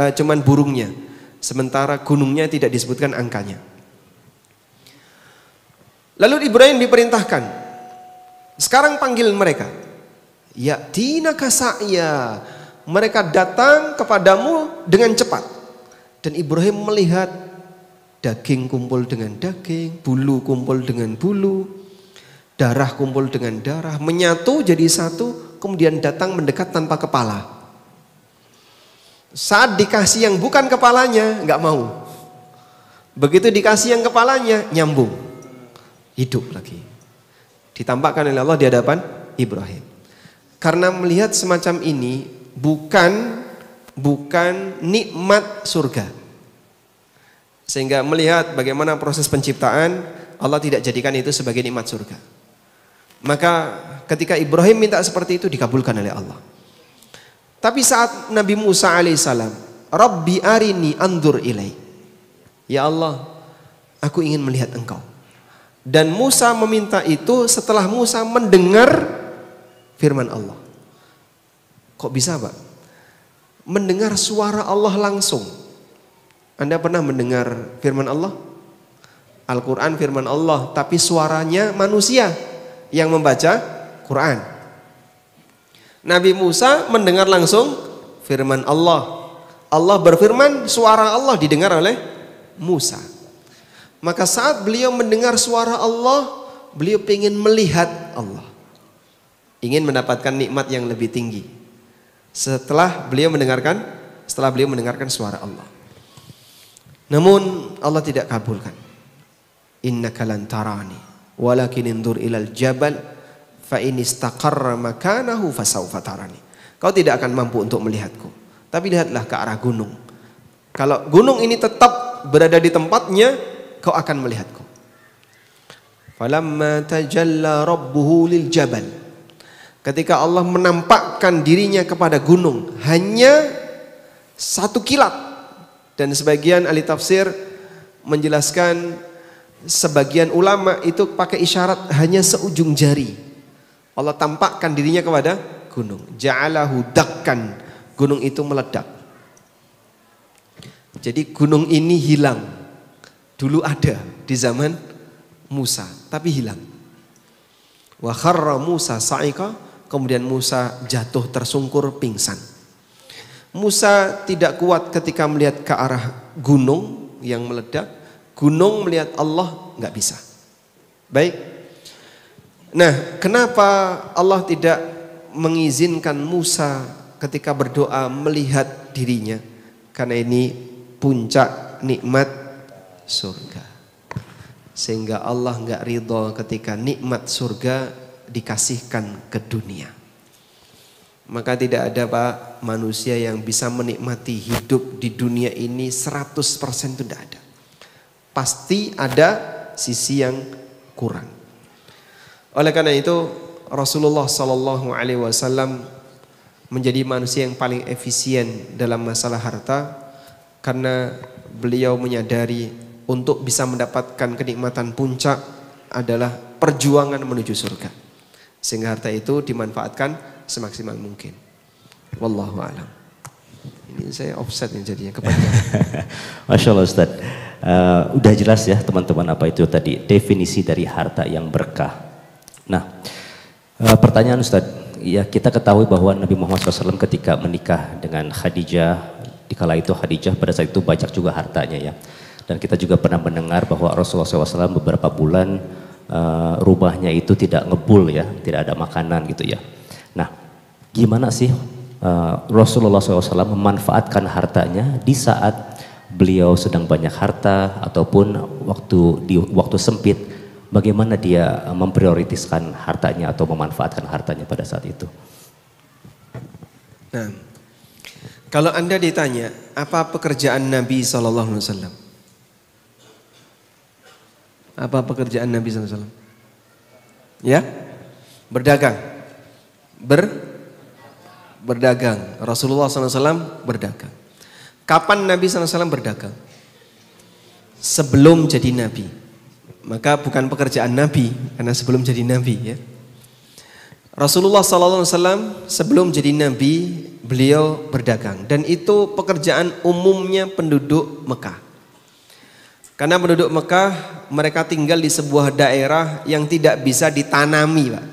cuman burungnya, sementara gunungnya tidak disebutkan angkanya. Lalu Ibrahim diperintahkan, sekarang panggil mereka. Ya'tinaka sa'ya. Mereka datang kepadamu dengan cepat. Dan Ibrahim melihat daging kumpul dengan daging, bulu kumpul dengan bulu, darah kumpul dengan darah, menyatu jadi satu, kemudian datang mendekat tanpa kepala. Saat dikasih yang bukan kepalanya, nggak mau. Begitu dikasih yang kepalanya, nyambung, hidup lagi. Ditampakkan oleh Allah di hadapan Ibrahim. Karena melihat semacam ini bukan nikmat surga. Sehingga melihat bagaimana proses penciptaan, Allah tidak jadikan itu sebagai nikmat surga. Maka ketika Ibrahim minta seperti itu, dikabulkan oleh Allah. Tapi saat Nabi Musa alaihissalam, Rabbi arini andur ilai. Ya Allah, aku ingin melihat engkau. Dan Musa meminta itu setelah Musa mendengar firman Allah. Kok bisa, Pak? Mendengar suara Allah langsung. Anda pernah mendengar firman Allah? Al-Quran firman Allah, tapi suaranya manusia yang membaca Quran. Nabi Musa mendengar langsung firman Allah. Allah berfirman, suara Allah didengar oleh Musa. Maka saat beliau mendengar suara Allah, beliau ingin melihat Allah. Ingin mendapatkan nikmat yang lebih tinggi. Setelah beliau mendengarkan suara Allah. Namun Allah tidak kabulkan. Innaka lan tarani, walakin indur ilal jabal fa in istaqarra makanahu fasawfa tarani. Kau tidak akan mampu untuk melihatku, tapi lihatlah ke arah gunung. Kalau gunung ini tetap berada di tempatnya, kau akan melihatku. Falamma tajalla rabbuhu lil jabal. Ketika Allah menampakkan dirinya kepada gunung, hanya 1 kilat. Dan sebagian ahli tafsir menjelaskan, sebagian ulama itu pakai isyarat hanya seujung jari. Allah tampakkan dirinya kepada gunung. Ja'alahu dakkan. Gunung itu meledak. Jadi gunung ini hilang. Dulu ada di zaman Musa, tapi hilang. Wa kharra Musa sa'iqa, kemudian Musa jatuh tersungkur pingsan. Musa tidak kuat ketika melihat ke arah gunung yang meledak. Gunung melihat Allah nggak bisa. Baik. Nah, kenapa Allah tidak mengizinkan Musa ketika berdoa melihat dirinya? Karena ini puncak nikmat surga. Sehingga Allah nggak ridho ketika nikmat surga dikasihkan ke dunia. Maka tidak ada, Pak, manusia yang bisa menikmati hidup di dunia ini 100% itu tidak ada. Pasti ada sisi yang kurang. Oleh karena itu Rasulullah SAW menjadi manusia yang paling efisien dalam masalah harta, karena beliau menyadari untuk bisa mendapatkan kenikmatan puncak adalah perjuangan menuju surga. Sehingga harta itu dimanfaatkan semaksimal mungkin. Wallahu a'lam. Ini saya offset yang jadinya kepanjangan. Masya Allah Ustaz. Udah jelas ya teman-teman apa itu tadi definisi dari harta yang berkah. Nah, pertanyaan Ustaz, ya kita ketahui bahwa Nabi Muhammad SAW ketika menikah dengan Khadijah, dikala itu Khadijah pada saat itu banyak juga hartanya ya. Dan kita juga pernah mendengar bahwa Rasulullah SAW beberapa bulan rumahnya itu tidak ngebul ya, tidak ada makanan gitu ya. gimana sih Rasulullah SAW memanfaatkan hartanya di saat beliau sedang banyak harta ataupun waktu sempit, bagaimana dia memprioritaskan hartanya atau memanfaatkan hartanya pada saat itu? Nah, kalau Anda ditanya apa pekerjaan Nabi SAW? Apa pekerjaan Nabi SAW? Ya, berdagang. Berdagang. Rasulullah SAW berdagang. Kapan Nabi SAW berdagang? Sebelum jadi Nabi. Maka bukan pekerjaan Nabi, karena sebelum jadi Nabi ya. Rasulullah SAW sebelum jadi Nabi, beliau berdagang. Dan itu pekerjaan umumnya penduduk Mekah. Karena penduduk Mekah, mereka tinggal di sebuah daerah yang tidak bisa ditanami, Pak.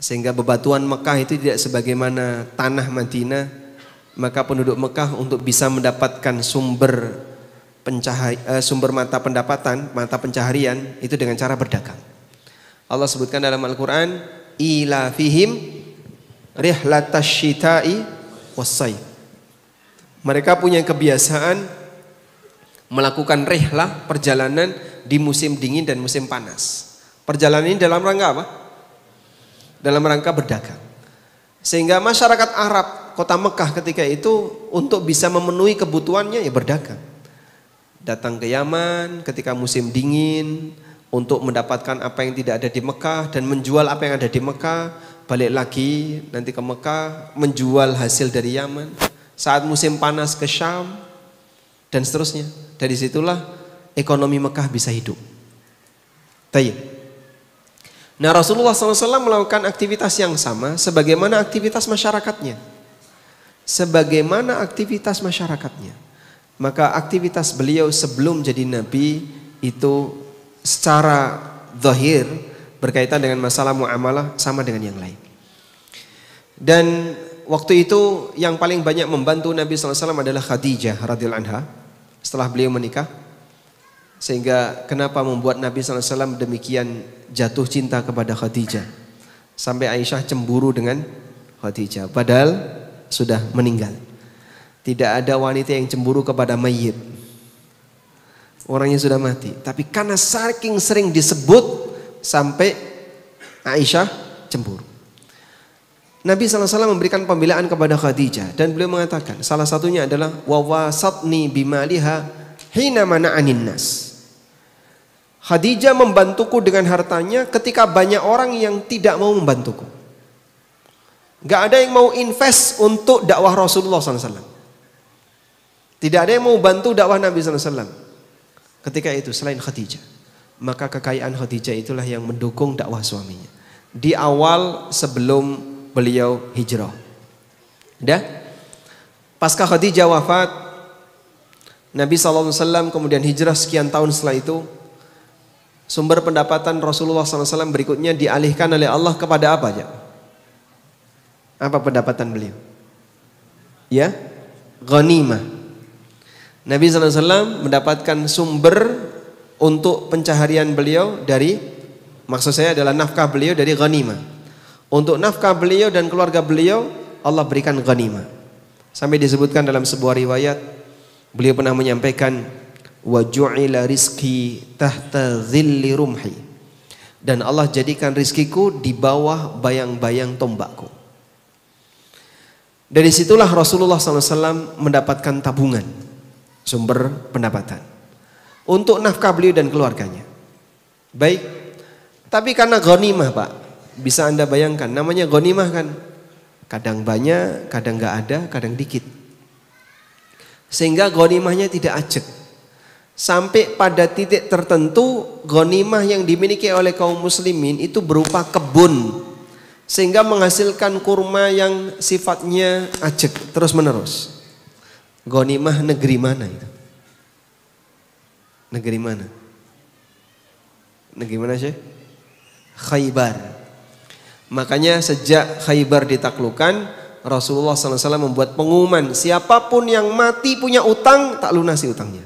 Sehingga bebatuan Mekah itu tidak sebagaimana tanah Madinah. Maka penduduk Mekah untuk bisa mendapatkan sumber mata pendapatan, mata pencaharian itu dengan cara berdagang. Allah sebutkan dalam Al-Quran, ila fihim rihlatash syita'i wassayf. Mereka punya kebiasaan melakukan rihlah, perjalanan di musim dingin dan musim panas. Perjalanan ini dalam rangka apa? Dalam rangka berdagang. Sehingga masyarakat Arab, kota Mekah ketika itu untuk bisa memenuhi kebutuhannya ya berdagang. Datang ke Yaman ketika musim dingin untuk mendapatkan apa yang tidak ada di Mekah dan menjual apa yang ada di Mekah, balik lagi nanti ke Mekah menjual hasil dari Yaman. Saat musim panas ke Syam dan seterusnya. Dari situlah ekonomi Mekah bisa hidup. Tayyib. Nah, Rasulullah SAW melakukan aktivitas yang sama sebagaimana aktivitas masyarakatnya. Sebagaimana aktivitas masyarakatnya. Maka aktivitas beliau sebelum jadi Nabi itu secara zahir berkaitan dengan masalah muamalah sama dengan yang lain. Dan waktu itu yang paling banyak membantu Nabi SAW adalah Khadijah radhiyallahu anha setelah beliau menikah. Sehingga kenapa membuat Nabi SAW demikian jatuh cinta kepada Khadijah. Sampai Aisyah cemburu dengan Khadijah. Padahal sudah meninggal. Tidak ada wanita yang cemburu kepada mayit. Orangnya sudah mati. Tapi karena saking sering disebut sampai Aisyah cemburu. Nabi SAW memberikan pembelaan kepada Khadijah. Dan beliau mengatakan salah satunya adalah wawasatni bimaliha hina mana'anin nas. Khadijah membantuku dengan hartanya ketika banyak orang yang tidak mau membantuku. Gak ada yang mau invest untuk dakwah Rasulullah SAW. Tidak ada yang mau bantu dakwah Nabi SAW ketika itu selain Khadijah. Maka kekayaan Khadijah itulah yang mendukung dakwah suaminya di awal sebelum beliau hijrah. Dah, pasca Khadijah wafat, Nabi SAW kemudian hijrah sekian tahun setelah itu. Sumber pendapatan Rasulullah SAW berikutnya dialihkan oleh Allah kepada apa aja? Apa pendapatan beliau? Ya, ghanimah. Nabi SAW mendapatkan sumber untuk pencaharian beliau dari, maksud saya adalah nafkah beliau dari ghanimah. Untuk nafkah beliau dan keluarga beliau Allah berikan ghanimah. Sampai disebutkan dalam sebuah riwayat beliau pernah menyampaikan wa ju'ila rizki tahta dhilli rumhi, dan Allah jadikan rizkiku di bawah bayang-bayang tombakku. Dari situlah Rasulullah SAW mendapatkan tabungan, sumber pendapatan untuk nafkah beliau dan keluarganya. Baik, tapi karena ghanimah Pak, bisa Anda bayangkan namanya ghanimah kan, kadang banyak, kadang gak ada, kadang dikit. Sehingga ghanimahnya tidak ajak. Sampai pada titik tertentu ghanimah yang dimiliki oleh kaum muslimin itu berupa kebun, sehingga menghasilkan kurma yang sifatnya ajek terus menerus. Ghanimah negeri mana itu? Negeri mana? Negeri mana sih? Khaybar. Makanya sejak Khaybar ditaklukkan, Rasulullah SAW membuat pengumuman, siapapun yang mati punya utang tak lunasi utangnya.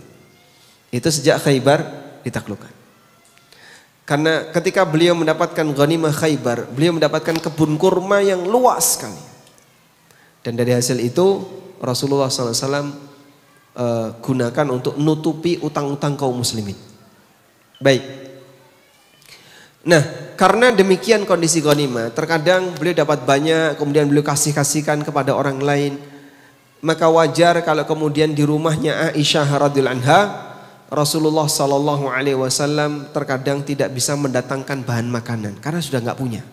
Itu sejak Khaybar ditaklukkan. Karena ketika beliau mendapatkan ghanimah Khaybar, beliau mendapatkan kebun kurma yang luas sekali. Dan dari hasil itu Rasulullah SAW gunakan untuk nutupi utang-utang kaum muslimin. Baik. Nah, karena demikian kondisi ghanimah, terkadang beliau dapat banyak, kemudian beliau kasihkan kepada orang lain. Maka wajar kalau kemudian di rumahnya Aisyah radhiyallahu anha, Rasulullah sallallahu alaihi wasallam terkadang tidak bisa mendatangkan bahan makanan karena sudah nggak punya.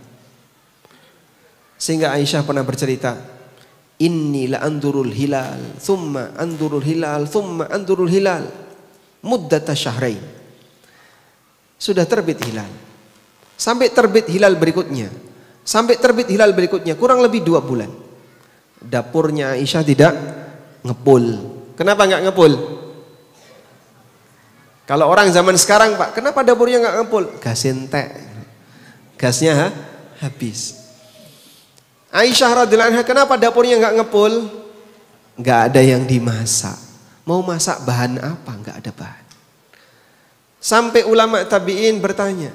Sehingga Aisyah pernah bercerita, "Inni la andurul hilal, thumma andurul hilal, thumma andurul hilal, muddata syahrain." Sudah terbit hilal. Sampai terbit hilal berikutnya. Sampai terbit hilal berikutnya kurang lebih 2 bulan. Dapurnya Aisyah tidak ngepul. Kenapa nggak ngepul? Kalau orang zaman sekarang, Pak, kenapa dapurnya nggak ngepul? Gas entek, gasnya habis. Aisyah radhiyallahu anha, kenapa dapurnya nggak ngepul? Nggak ada yang dimasak. Mau masak bahan apa? Nggak ada bahan. Sampai ulama tabi'in bertanya,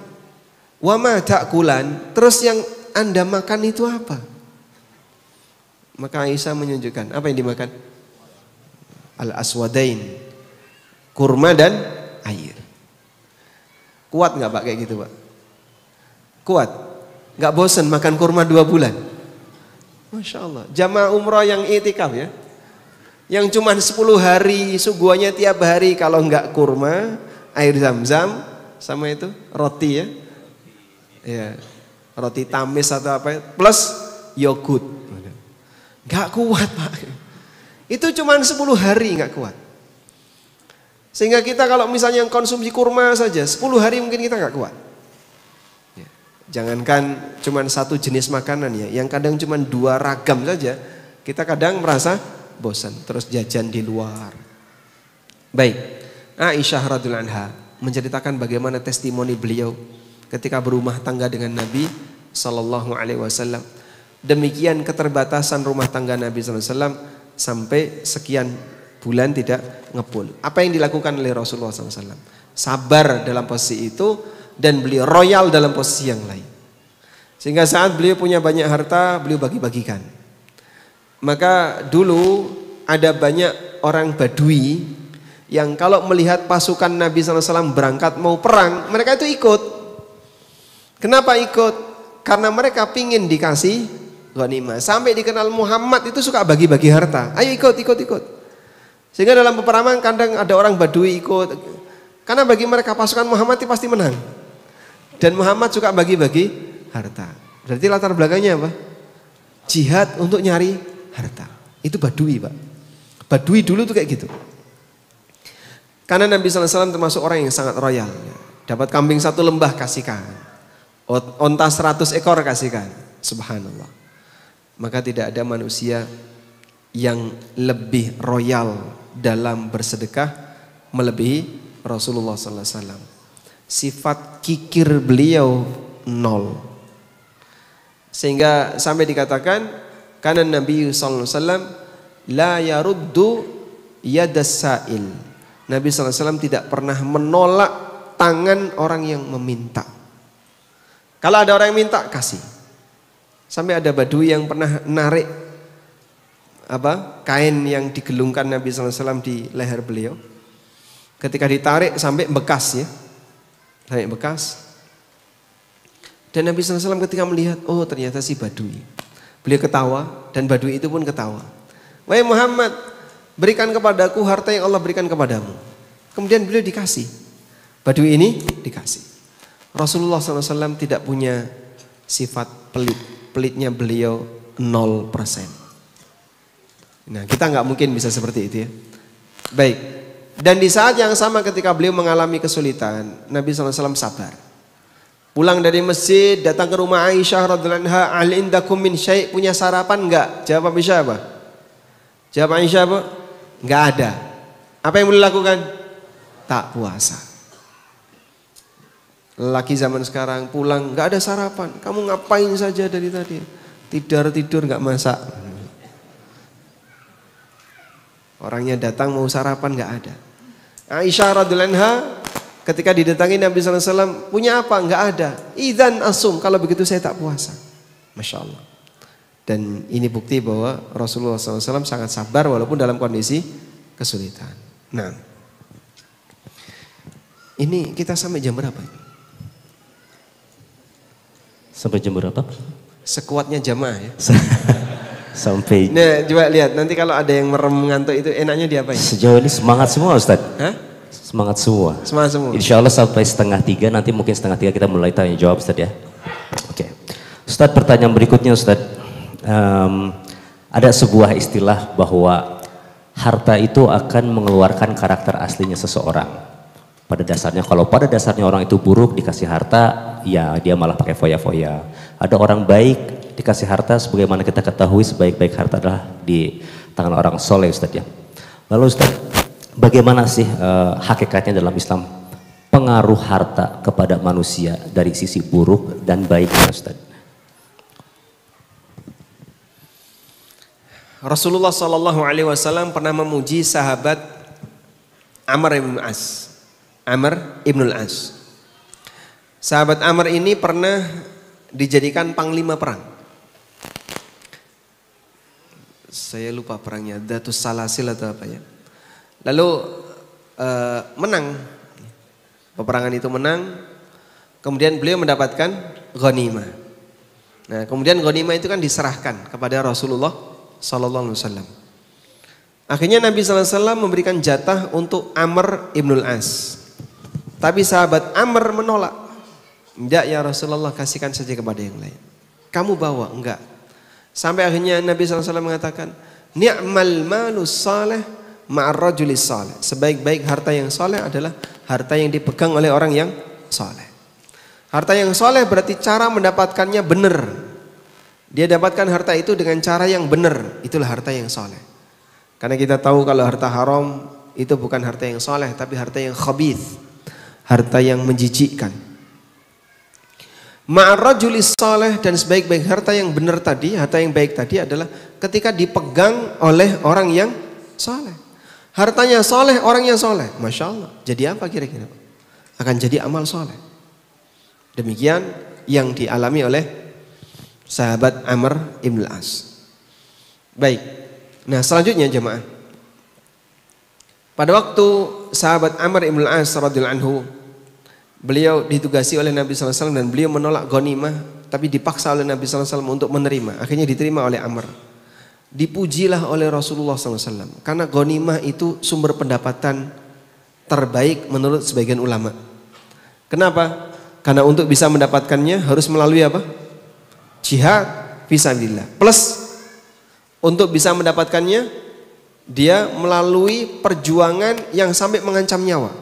wa ma ta'kulan? Terus yang Anda makan itu apa? Maka Aisyah menunjukkan apa yang dimakan? Al-aswadain, kurma dan air. Kuat nggak Pak kayak gitu Pak? Kuat? Nggak bosan makan kurma 2 bulan? Masya Allah. Jamaah umrah yang itikaf ya, yang cuma 10 hari suguhannya tiap hari, kalau nggak kurma, air zam-zam, sama itu roti ya, ya roti tamis atau apa, plus yogurt. Nggak kuat Pak. Itu cuma 10 hari nggak kuat. Sehingga kita kalau misalnya konsumsi kurma saja 10 hari mungkin kita nggak kuat. Ya. Jangankan cuma satu jenis makanan ya, yang kadang cuma 2 ragam saja kita kadang merasa bosan, terus jajan di luar. Baik, Aisyah radhiyallahu anha menceritakan bagaimana testimoni beliau ketika berumah tangga dengan Nabi sallallahu alaihi wasallam. Demikian keterbatasan rumah tangga Nabi sallallahu alaihi wasallam sampai sekian bulan tidak ngepul. Apa yang dilakukan oleh Rasulullah SAW? Sabar dalam posisi itu dan beliau royal dalam posisi yang lain. Sehingga saat beliau punya banyak harta, beliau bagi-bagikan. Maka dulu ada banyak orang Badui yang kalau melihat pasukan Nabi SAW berangkat mau perang, mereka itu ikut. Kenapa ikut? Karena mereka pingin dikasih ghanimah. Sampai dikenal Muhammad itu suka bagi-bagi harta. Ayo ikut. Sehingga dalam peperangan kadang ada orang Badui ikut. Karena bagi mereka pasukan Muhammad itu pasti menang. Dan Muhammad suka bagi-bagi harta. Berarti latar belakangnya apa? Jihad untuk nyari harta. Itu Badui Pak. Badui dulu tuh kayak gitu. Karena Nabi SAW termasuk orang yang sangat royal. Dapat kambing 1 lembah kasihkan. Onta 100 ekor kasihkan. Subhanallah. Maka tidak ada manusia yang lebih royal dalam bersedekah melebihi Rasulullah SAW. Sifat kikir beliau 0. Sehingga sampai dikatakan karena Nabi SAW la yaruddu yadas sa'il. Nabi SAW tidak pernah menolak tangan orang yang meminta. Kalau ada orang yang minta, kasih. Sampai ada Badui yang pernah narik kain yang digelungkan Nabi SAW di leher beliau. Ketika ditarik sampai bekas ya, sampai bekas. Dan Nabi SAW ketika melihat, oh ternyata si Badui, beliau ketawa dan Badui itu pun ketawa. Wahai Muhammad, berikan kepadaku harta yang Allah berikan kepadamu. Kemudian beliau dikasih. Badui ini dikasih. Rasulullah SAW tidak punya sifat pelit. Pelitnya beliau 0%. Nah kita nggak mungkin bisa seperti itu ya. Baik. Dan di saat yang sama ketika beliau mengalami kesulitan, Nabi SAW sabar. Pulang dari masjid, datang ke rumah Aisyah radhiyallahu anha, "Hal indakum min syai'?" Punya sarapan enggak? Jawab Aisyah apa? Jawab Aisyah apa? Enggak ada. Apa yang beliau lakukan? Tak puasa. Lelaki zaman sekarang pulang enggak ada sarapan. Kamu ngapain saja dari tadi? Tidur enggak masak. Orangnya datang mau sarapan enggak ada. Aisyah radhiyallahu anha ketika didatangi Nabi SAW, punya apa? Enggak ada. Idzan asum, kalau begitu saya tak puasa. Masya Allah. Dan ini bukti bahwa Rasulullah SAW sangat sabar walaupun dalam kondisi kesulitan. Nah, ini kita sampai jam berapa? Sampai jam berapa? Sekuatnya jamaah ya. Sampai. Nah, coba lihat nanti kalau ada yang merem ngantuk itu enaknya diapain? Sejauh ini semangat semua Ustaz. Hah? Semangat semua. Semangat semua. Insya Allah sampai 2:30, nanti mungkin 2:30 kita mulai tanya jawab Ustaz ya. Oke. Ustaz, pertanyaan berikutnya Ustaz. Ada sebuah istilah bahwa harta itu akan mengeluarkan karakter aslinya seseorang. Pada dasarnya, kalau pada dasarnya orang itu buruk dikasih harta, ya dia malah pakai foya-foya. Ada orang baik dikasih harta, sebagaimana kita ketahui sebaik-baik harta adalah di tangan orang soleh Ustaz ya. Lalu Ustaz, bagaimana sih hakikatnya dalam Islam pengaruh harta kepada manusia dari sisi buruk dan baiknya Ustaz? Rasulullah SAW pernah memuji sahabat Amr ibn As. Amr ibn As. Sahabat Amr ini pernah dijadikan panglima perang. Saya lupa perangnya, Datus Salasil atau apa ya. Lalu menang. Peperangan itu menang. Kemudian beliau mendapatkan ghanimah. Nah, kemudian ghanimah itu kan diserahkan kepada Rasulullah sallallahu alaihi wasallam. Akhirnya Nabi sallallahu alaihi wasallam memberikan jatah untuk Amr ibn As. Tapi sahabat Amr menolak. Tidak ya Rasulullah, kasihkan saja kepada yang lain. Kamu bawa, enggak. Sampai akhirnya Nabi SAW mengatakan, ni'mal malus salih ma'ar rajulis salih. Sebaik-baik harta yang saleh adalah harta yang dipegang oleh orang yang saleh. Harta yang saleh berarti cara mendapatkannya benar. Dia dapatkan harta itu dengan cara yang benar. Itulah harta yang saleh. Karena kita tahu kalau harta haram itu bukan harta yang saleh, tapi harta yang khabith, harta yang menjijikkan. Ma'ar-rajulis saleh, dan sebaik-baik harta yang benar tadi, harta yang baik tadi adalah ketika dipegang oleh orang yang saleh. Hartanya saleh, orangnya saleh. Masya Allah. Jadi apa kira-kira? Akan jadi amal saleh. Demikian yang dialami oleh sahabat Amr ibn As. Baik. Nah, selanjutnya jemaah. Pada waktu sahabat Amr ibn As radhiyallahu anhu, beliau ditugasi oleh Nabi SAW dan beliau menolak ghanimah, tapi dipaksa oleh Nabi SAW untuk menerima. Akhirnya diterima oleh Amr. Dipujilah oleh Rasulullah SAW karena ghanimah itu sumber pendapatan terbaik menurut sebagian ulama. Kenapa? Karena untuk bisa mendapatkannya harus melalui apa? Jihad fisabilillah. Plus untuk bisa mendapatkannya dia melalui perjuangan yang sampai mengancam nyawa.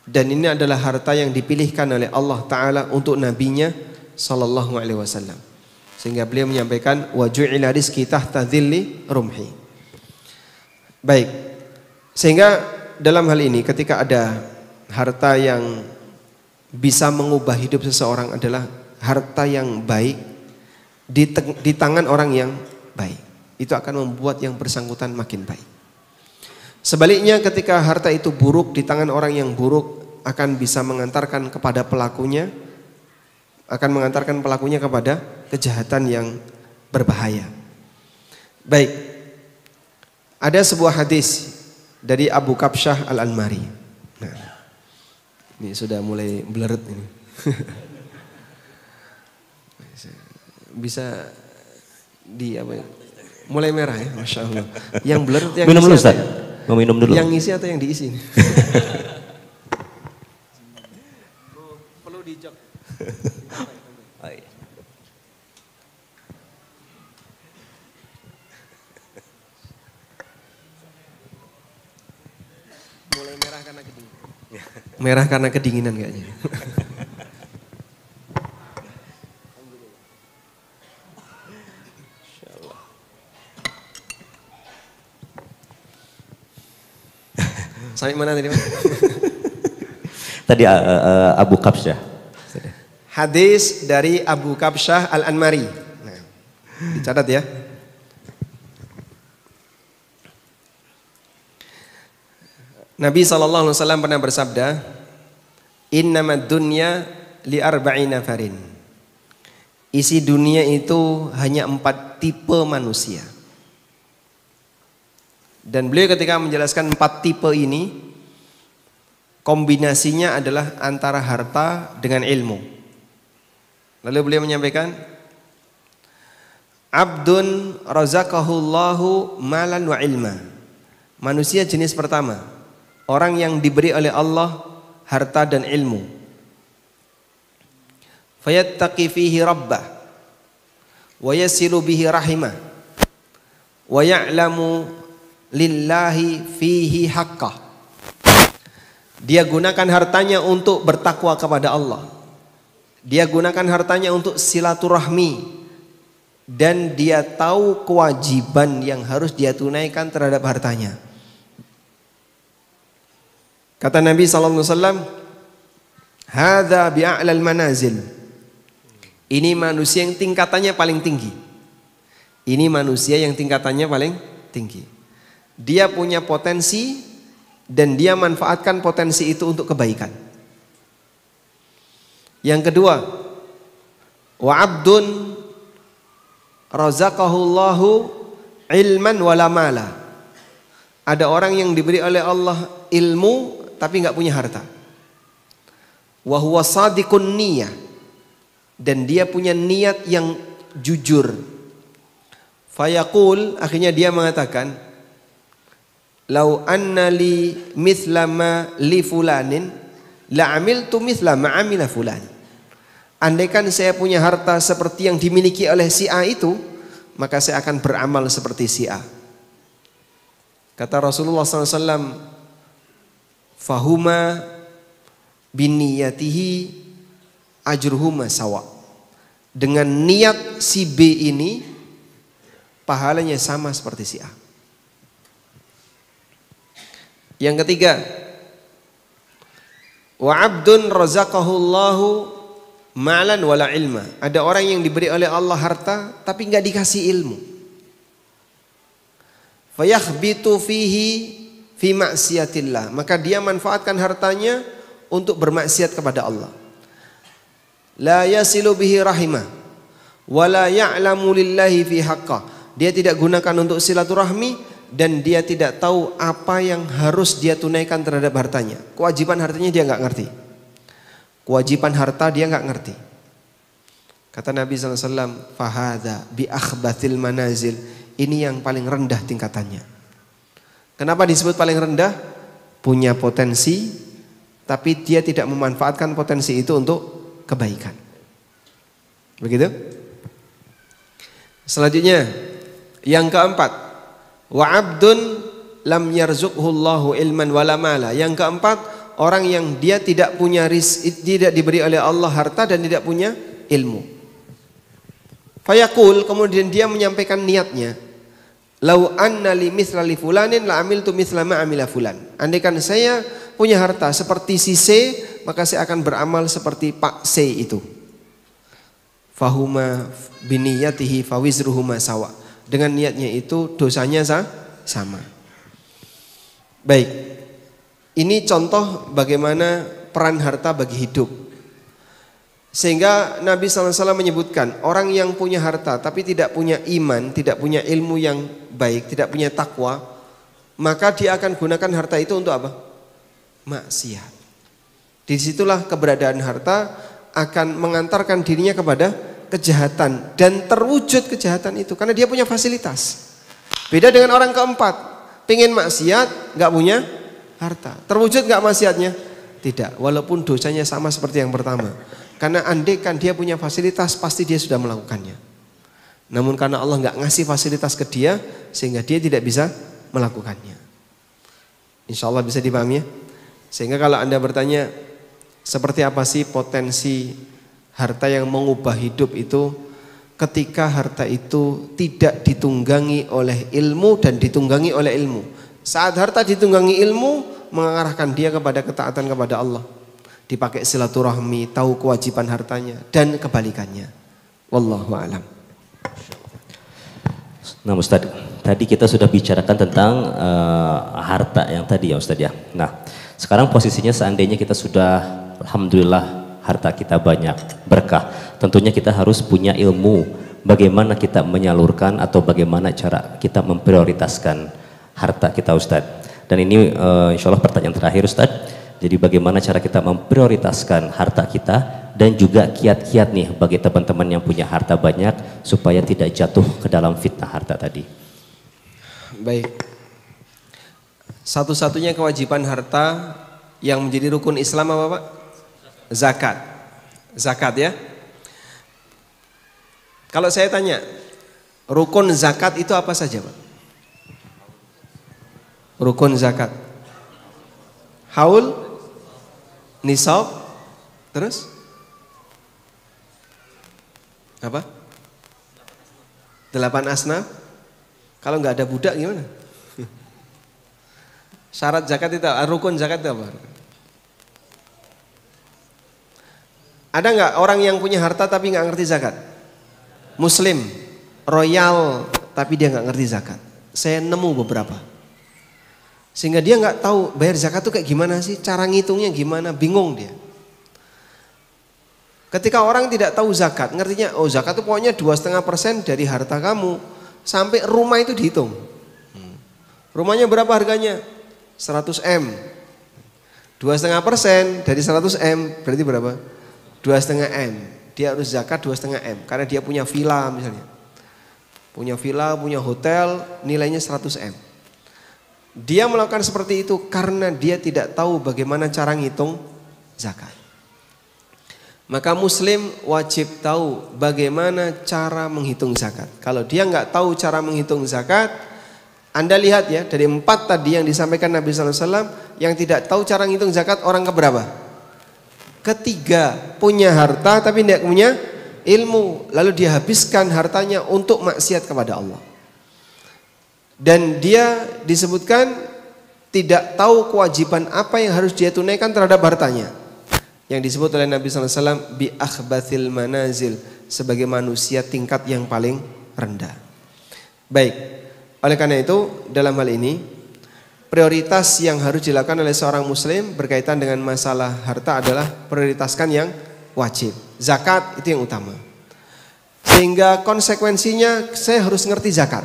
Dan ini adalah harta yang dipilihkan oleh Allah Ta'ala untuk nabinya Sallallahu Alaihi Wasallam. Sehingga beliau menyampaikan wa ju'ila rizqi tahta dhilli rumhi. Baik. Sehingga dalam hal ini ketika ada harta yang bisa mengubah hidup seseorang adalah harta yang baik di tangan orang yang baik. Itu akan membuat yang bersangkutan makin baik. Sebaliknya ketika harta itu buruk di tangan orang yang buruk akan bisa mengantarkan kepada pelakunya, akan mengantarkan pelakunya kepada kejahatan yang berbahaya. Baik. Ada sebuah hadis dari Abu Kabsyah Al-Anmari. Nah, ini sudah mulai bleret ini. Bisa di apa ya? Mulai merah ya, Masya Allah. Yang bleret yang minum dulu Ustaz. Ya? Mau minum dulu. Yang ngisi atau yang diisi? Perlu dijok. Mulai merah karena kedinginan. Merah karena kedinginan kayaknya. Sampai mana tadi? Tadi Abu Kabsyah. Hadis dari Abu Kabsyah Al-Anmari. Nah, dicatat ya. Nabi SAW pernah bersabda, Innamad dunya li arba'i nafarin. Isi dunia itu hanya 4 tipe manusia. Dan beliau ketika menjelaskan 4 tipe ini, kombinasinya adalah antara harta dengan ilmu. Lalu beliau menyampaikan, abdun razaqahullahu malan wa ilma. Manusia jenis pertama, orang yang diberi oleh Allah harta dan ilmu. Fayattaqi fihi rabbah wa yasilu bihi rahimah wa ya'lamu lillahi fihi haqqah. Dia gunakan hartanya untuk bertakwa kepada Allah. Dia gunakan hartanya untuk silaturahmi, dan dia tahu kewajiban yang harus dia tunaikan terhadap hartanya. Kata Nabi SAW, hadza bi'a'lal manazil. Ini manusia yang tingkatannya paling tinggi. Ini manusia yang tingkatannya paling tinggi. Dia punya potensi dan dia manfaatkan potensi itu untuk kebaikan. Yang kedua, wa abdun razaqahullahu ilman wala mala. Ada orang yang diberi oleh Allah ilmu tapi nggak punya harta. Wa huwa sadiqun niyah, dan dia punya niat yang jujur. Fayaqul, akhirnya dia mengatakan, lau anna li mithla ma li fulanin la amiltu mithla ma amila fulan. Andaikan saya punya harta seperti yang dimiliki oleh si A itu, maka saya akan beramal seperti si A. Kata Rasulullah SAW, fahuma biniyatihi ajruhuma sawa. Dengan niat si B ini, pahalanya sama seperti si A. Yang ketiga, wa abdun razaqahullahu malan wala ilma. Ada orang yang diberi oleh Allah harta tapi nggak dikasih ilmu. Fayakhbitu fihi fi maksiatillah, maka dia manfaatkan hartanya untuk bermaksiat kepada Allah. La yasilu bihi rahimah wa la ya'lamu lillahi fi haqqah. Dia tidak gunakan untuk silaturahmi dan dia tidak tahu apa yang harus dia tunaikan terhadap hartanya. Kewajiban hartanya dia nggak ngerti. Kewajiban harta dia nggak ngerti. Kata Nabi SAW, fahadha bi akhbathil manazil. Ini yang paling rendah tingkatannya. Kenapa disebut paling rendah? Punya potensi, tapi dia tidak memanfaatkan potensi itu untuk kebaikan. Begitu? Selanjutnya, yang keempat, wa abdun lam yarzuqhullahu ilman wala mala. Yang keempat, orang yang dia tidak punya tidak diberi oleh Allah harta dan tidak punya ilmu. Fayaqul, kemudian dia menyampaikan niatnya, lau anna li mithla li fulanin la amiltu mithla ma amila fulan. Andaikan saya punya harta seperti si C, maka saya akan beramal seperti Pak C itu. Fahuma biniyatihi fawizruhuma sawa. Dengan niatnya itu dosanya sama. Baik. Ini contoh bagaimana peran harta bagi hidup. Sehingga Nabi SAW menyebutkan orang yang punya harta tapi tidak punya iman, tidak punya ilmu yang baik, tidak punya takwa, maka dia akan gunakan harta itu untuk apa? Maksiat. Disitulah keberadaan harta akan mengantarkan dirinya kepada kejahatan dan terwujud kejahatan itu karena dia punya fasilitas. Beda dengan orang keempat, pengen maksiat nggak punya harta. Terwujud nggak maksiatnya? Tidak. Walaupun dosanya sama seperti yang pertama. Karena andaikan dia punya fasilitas, pasti dia sudah melakukannya. Namun karena Allah nggak ngasih fasilitas ke dia, sehingga dia tidak bisa melakukannya. Insya Allah bisa dipahami ya. Sehingga kalau Anda bertanya, seperti apa sih potensi harta yang mengubah hidup itu? Ketika harta itu tidak ditunggangi oleh ilmu dan ditunggangi oleh ilmu. Saat harta ditunggangi ilmu, mengarahkan dia kepada ketaatan kepada Allah. Dipakai silaturahmi, tahu kewajiban hartanya, dan kebalikannya. Wallahu a'lam. Nah Ustaz, tadi kita sudah bicarakan tentang harta yang tadi ya Ustaz ya. Nah sekarang posisinya seandainya kita sudah alhamdulillah harta kita banyak, berkah. Tentunya kita harus punya ilmu bagaimana kita menyalurkan atau bagaimana cara kita memprioritaskan harta kita, Ustadz. Dan ini insya Allah pertanyaan terakhir, Ustadz. Jadi bagaimana cara kita memprioritaskan harta kita dan juga kiat-kiat nih bagi teman-teman yang punya harta banyak supaya tidak jatuh ke dalam fitnah harta tadi. Baik. Satu-satunya kewajiban harta yang menjadi rukun Islam apa, Pak? Zakat. Zakat ya. Kalau saya tanya, rukun zakat itu apa saja, Pak? Rukun zakat. Haul, nisab, terus apa? 8 asnaf. Kalau nggak ada budak gimana? Syarat zakat itu, rukun zakat itu apa? Ada nggak orang yang punya harta tapi nggak ngerti zakat? Muslim, royal, tapi dia nggak ngerti zakat. Saya nemu beberapa. Sehingga dia nggak tahu bayar zakat itu kayak gimana sih, cara ngitungnya gimana, bingung dia. Ketika orang tidak tahu zakat, ngertinya, oh zakat itu pokoknya 2,5% dari harta kamu, sampai rumah itu dihitung. Rumahnya berapa harganya? 100 M. 2,5% dari 100 M berarti berapa? 2,5 M. Dia harus zakat 2,5 M karena dia punya villa misalnya. Punya villa, punya hotel, nilainya 100 M. Dia melakukan seperti itu karena dia tidak tahu bagaimana cara ngitung zakat. Maka muslim wajib tahu bagaimana cara menghitung zakat. Kalau dia nggak tahu cara menghitung zakat, Anda lihat ya, dari 4 tadi yang disampaikan Nabi SAW, yang tidak tahu cara menghitung zakat orang keberapa? Ketiga, punya harta tapi tidak punya ilmu, lalu dia habiskan hartanya untuk maksiat kepada Allah. Dan dia disebutkan tidak tahu kewajiban apa yang harus dia tunaikan terhadap hartanya. Yang disebut oleh Nabi SAW bi akhbathil manazil, sebagai manusia tingkat yang paling rendah. Baik, oleh karena itu dalam hal ini prioritas yang harus dilakukan oleh seorang muslim berkaitan dengan masalah harta adalah prioritaskan yang wajib. Zakat itu yang utama. Sehingga konsekuensinya saya harus ngerti zakat.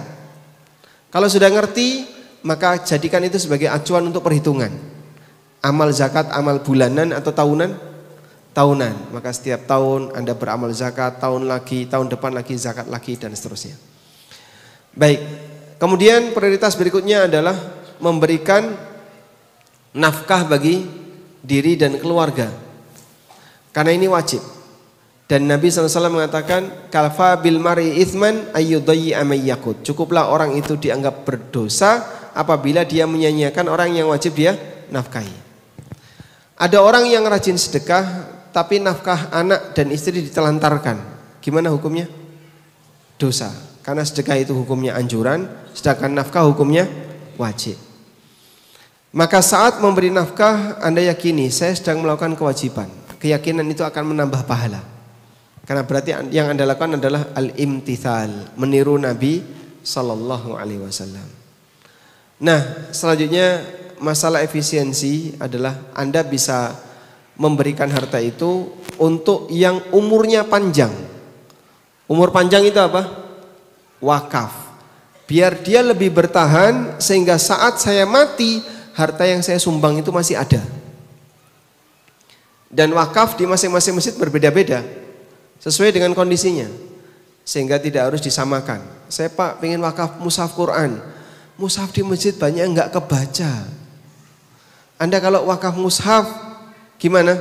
Kalau sudah ngerti, maka jadikan itu sebagai acuan untuk perhitungan. Amal zakat, amal bulanan atau tahunan? Tahunan. Maka setiap tahun Anda beramal zakat, tahun lagi, tahun depan lagi zakat lagi, dan seterusnya. Baik, kemudian prioritas berikutnya adalah memberikan nafkah bagi diri dan keluarga. Karena ini wajib. Dan Nabi SAW mengatakan, kalfa bil mari ithman ayyudayyi amayyakut. Cukuplah orang itu dianggap berdosa apabila dia menyanyiakan orang yang wajib dia nafkahi. Ada orang yang rajin sedekah tapi nafkah anak dan istri ditelantarkan. Gimana hukumnya? Dosa. Karena sedekah itu hukumnya anjuran, sedangkan nafkah hukumnya wajib. Maka saat memberi nafkah, Anda yakini saya sedang melakukan kewajiban. Keyakinan itu akan menambah pahala. Karena berarti yang Anda lakukan adalah al-imtithal, meniru Nabi sallallahu alaihi wasallam. Nah, selanjutnya masalah efisiensi adalah Anda bisa memberikan harta itu untuk yang umurnya panjang. Umur panjang itu apa? Wakaf. Biar dia lebih bertahan sehingga saat saya mati, harta yang saya sumbang itu masih ada. Dan wakaf di masing-masing masjid berbeda-beda, sesuai dengan kondisinya, sehingga tidak harus disamakan. Saya Pak pengen wakaf mushaf Quran, mushaf di masjid banyak nggak kebaca. Anda kalau wakaf mushaf gimana?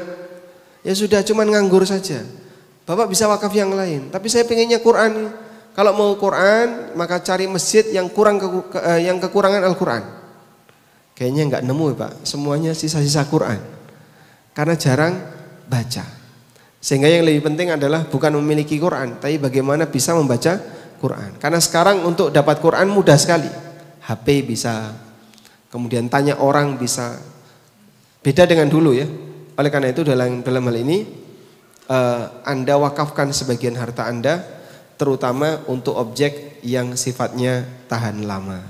Ya sudah, cuman nganggur saja. Bapak bisa wakaf yang lain, tapi saya pengennya Quran. Kalau mau Quran maka cari masjid yang yang kekurangan Al-Quran. Kayaknya nggak nemu ya Pak, semuanya sisa-sisa Quran karena jarang baca. Sehingga yang lebih penting adalah bukan memiliki Quran, tapi bagaimana bisa membaca Quran. Karena sekarang untuk dapat Quran mudah sekali. HP bisa, kemudian tanya orang bisa. Beda dengan dulu ya. Oleh karena itu dalam hal ini Anda wakafkan sebagian harta Anda, terutama untuk objek yang sifatnya tahan lama.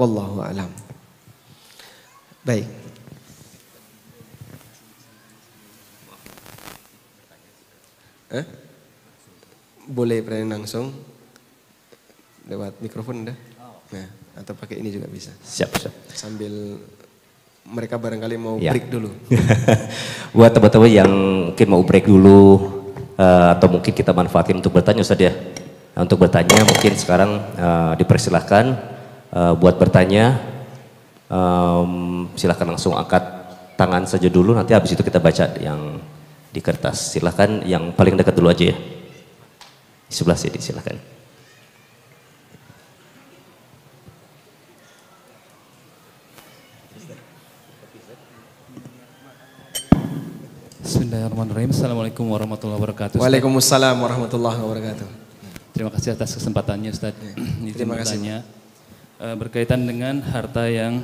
Wallahu a'lam. Baik. Hah? Boleh pertanyaan langsung lewat mikrofon udah. Nah, atau pakai ini juga bisa. Siap. Sambil mereka barangkali mau Ya. break dulu. Buat teman-teman yang mungkin mau break dulu atau mungkin kita manfaatin untuk bertanya Ustaz ya. Untuk bertanya mungkin sekarang dipersilahkan buat bertanya. Silahkan langsung angkat tangan saja dulu, nanti habis itu kita baca yang di kertas. Silahkan yang paling dekat dulu aja ya. Di sebelah sini silahkan. Bismillahirrahmanirrahim. Assalamualaikum warahmatullahi wabarakatuh. Waalaikumsalam warahmatullahi wabarakatuh. Terima kasih atas kesempatannya Ustaz. Terima kasih. Bertanya, berkaitan dengan harta yang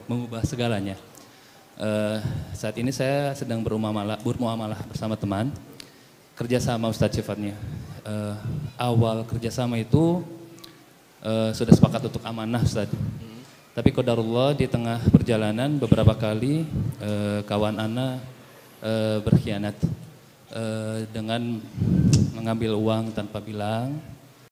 mengubah segalanya. Saat ini saya sedang bermuamalah bersama teman. Kerjasama Ustaz sifatnya. Awal kerjasama itu sudah sepakat untuk amanah Ustaz. Tapi qadarullah di tengah perjalanan beberapa kali kawan ana berkhianat dengan mengambil uang tanpa bilang.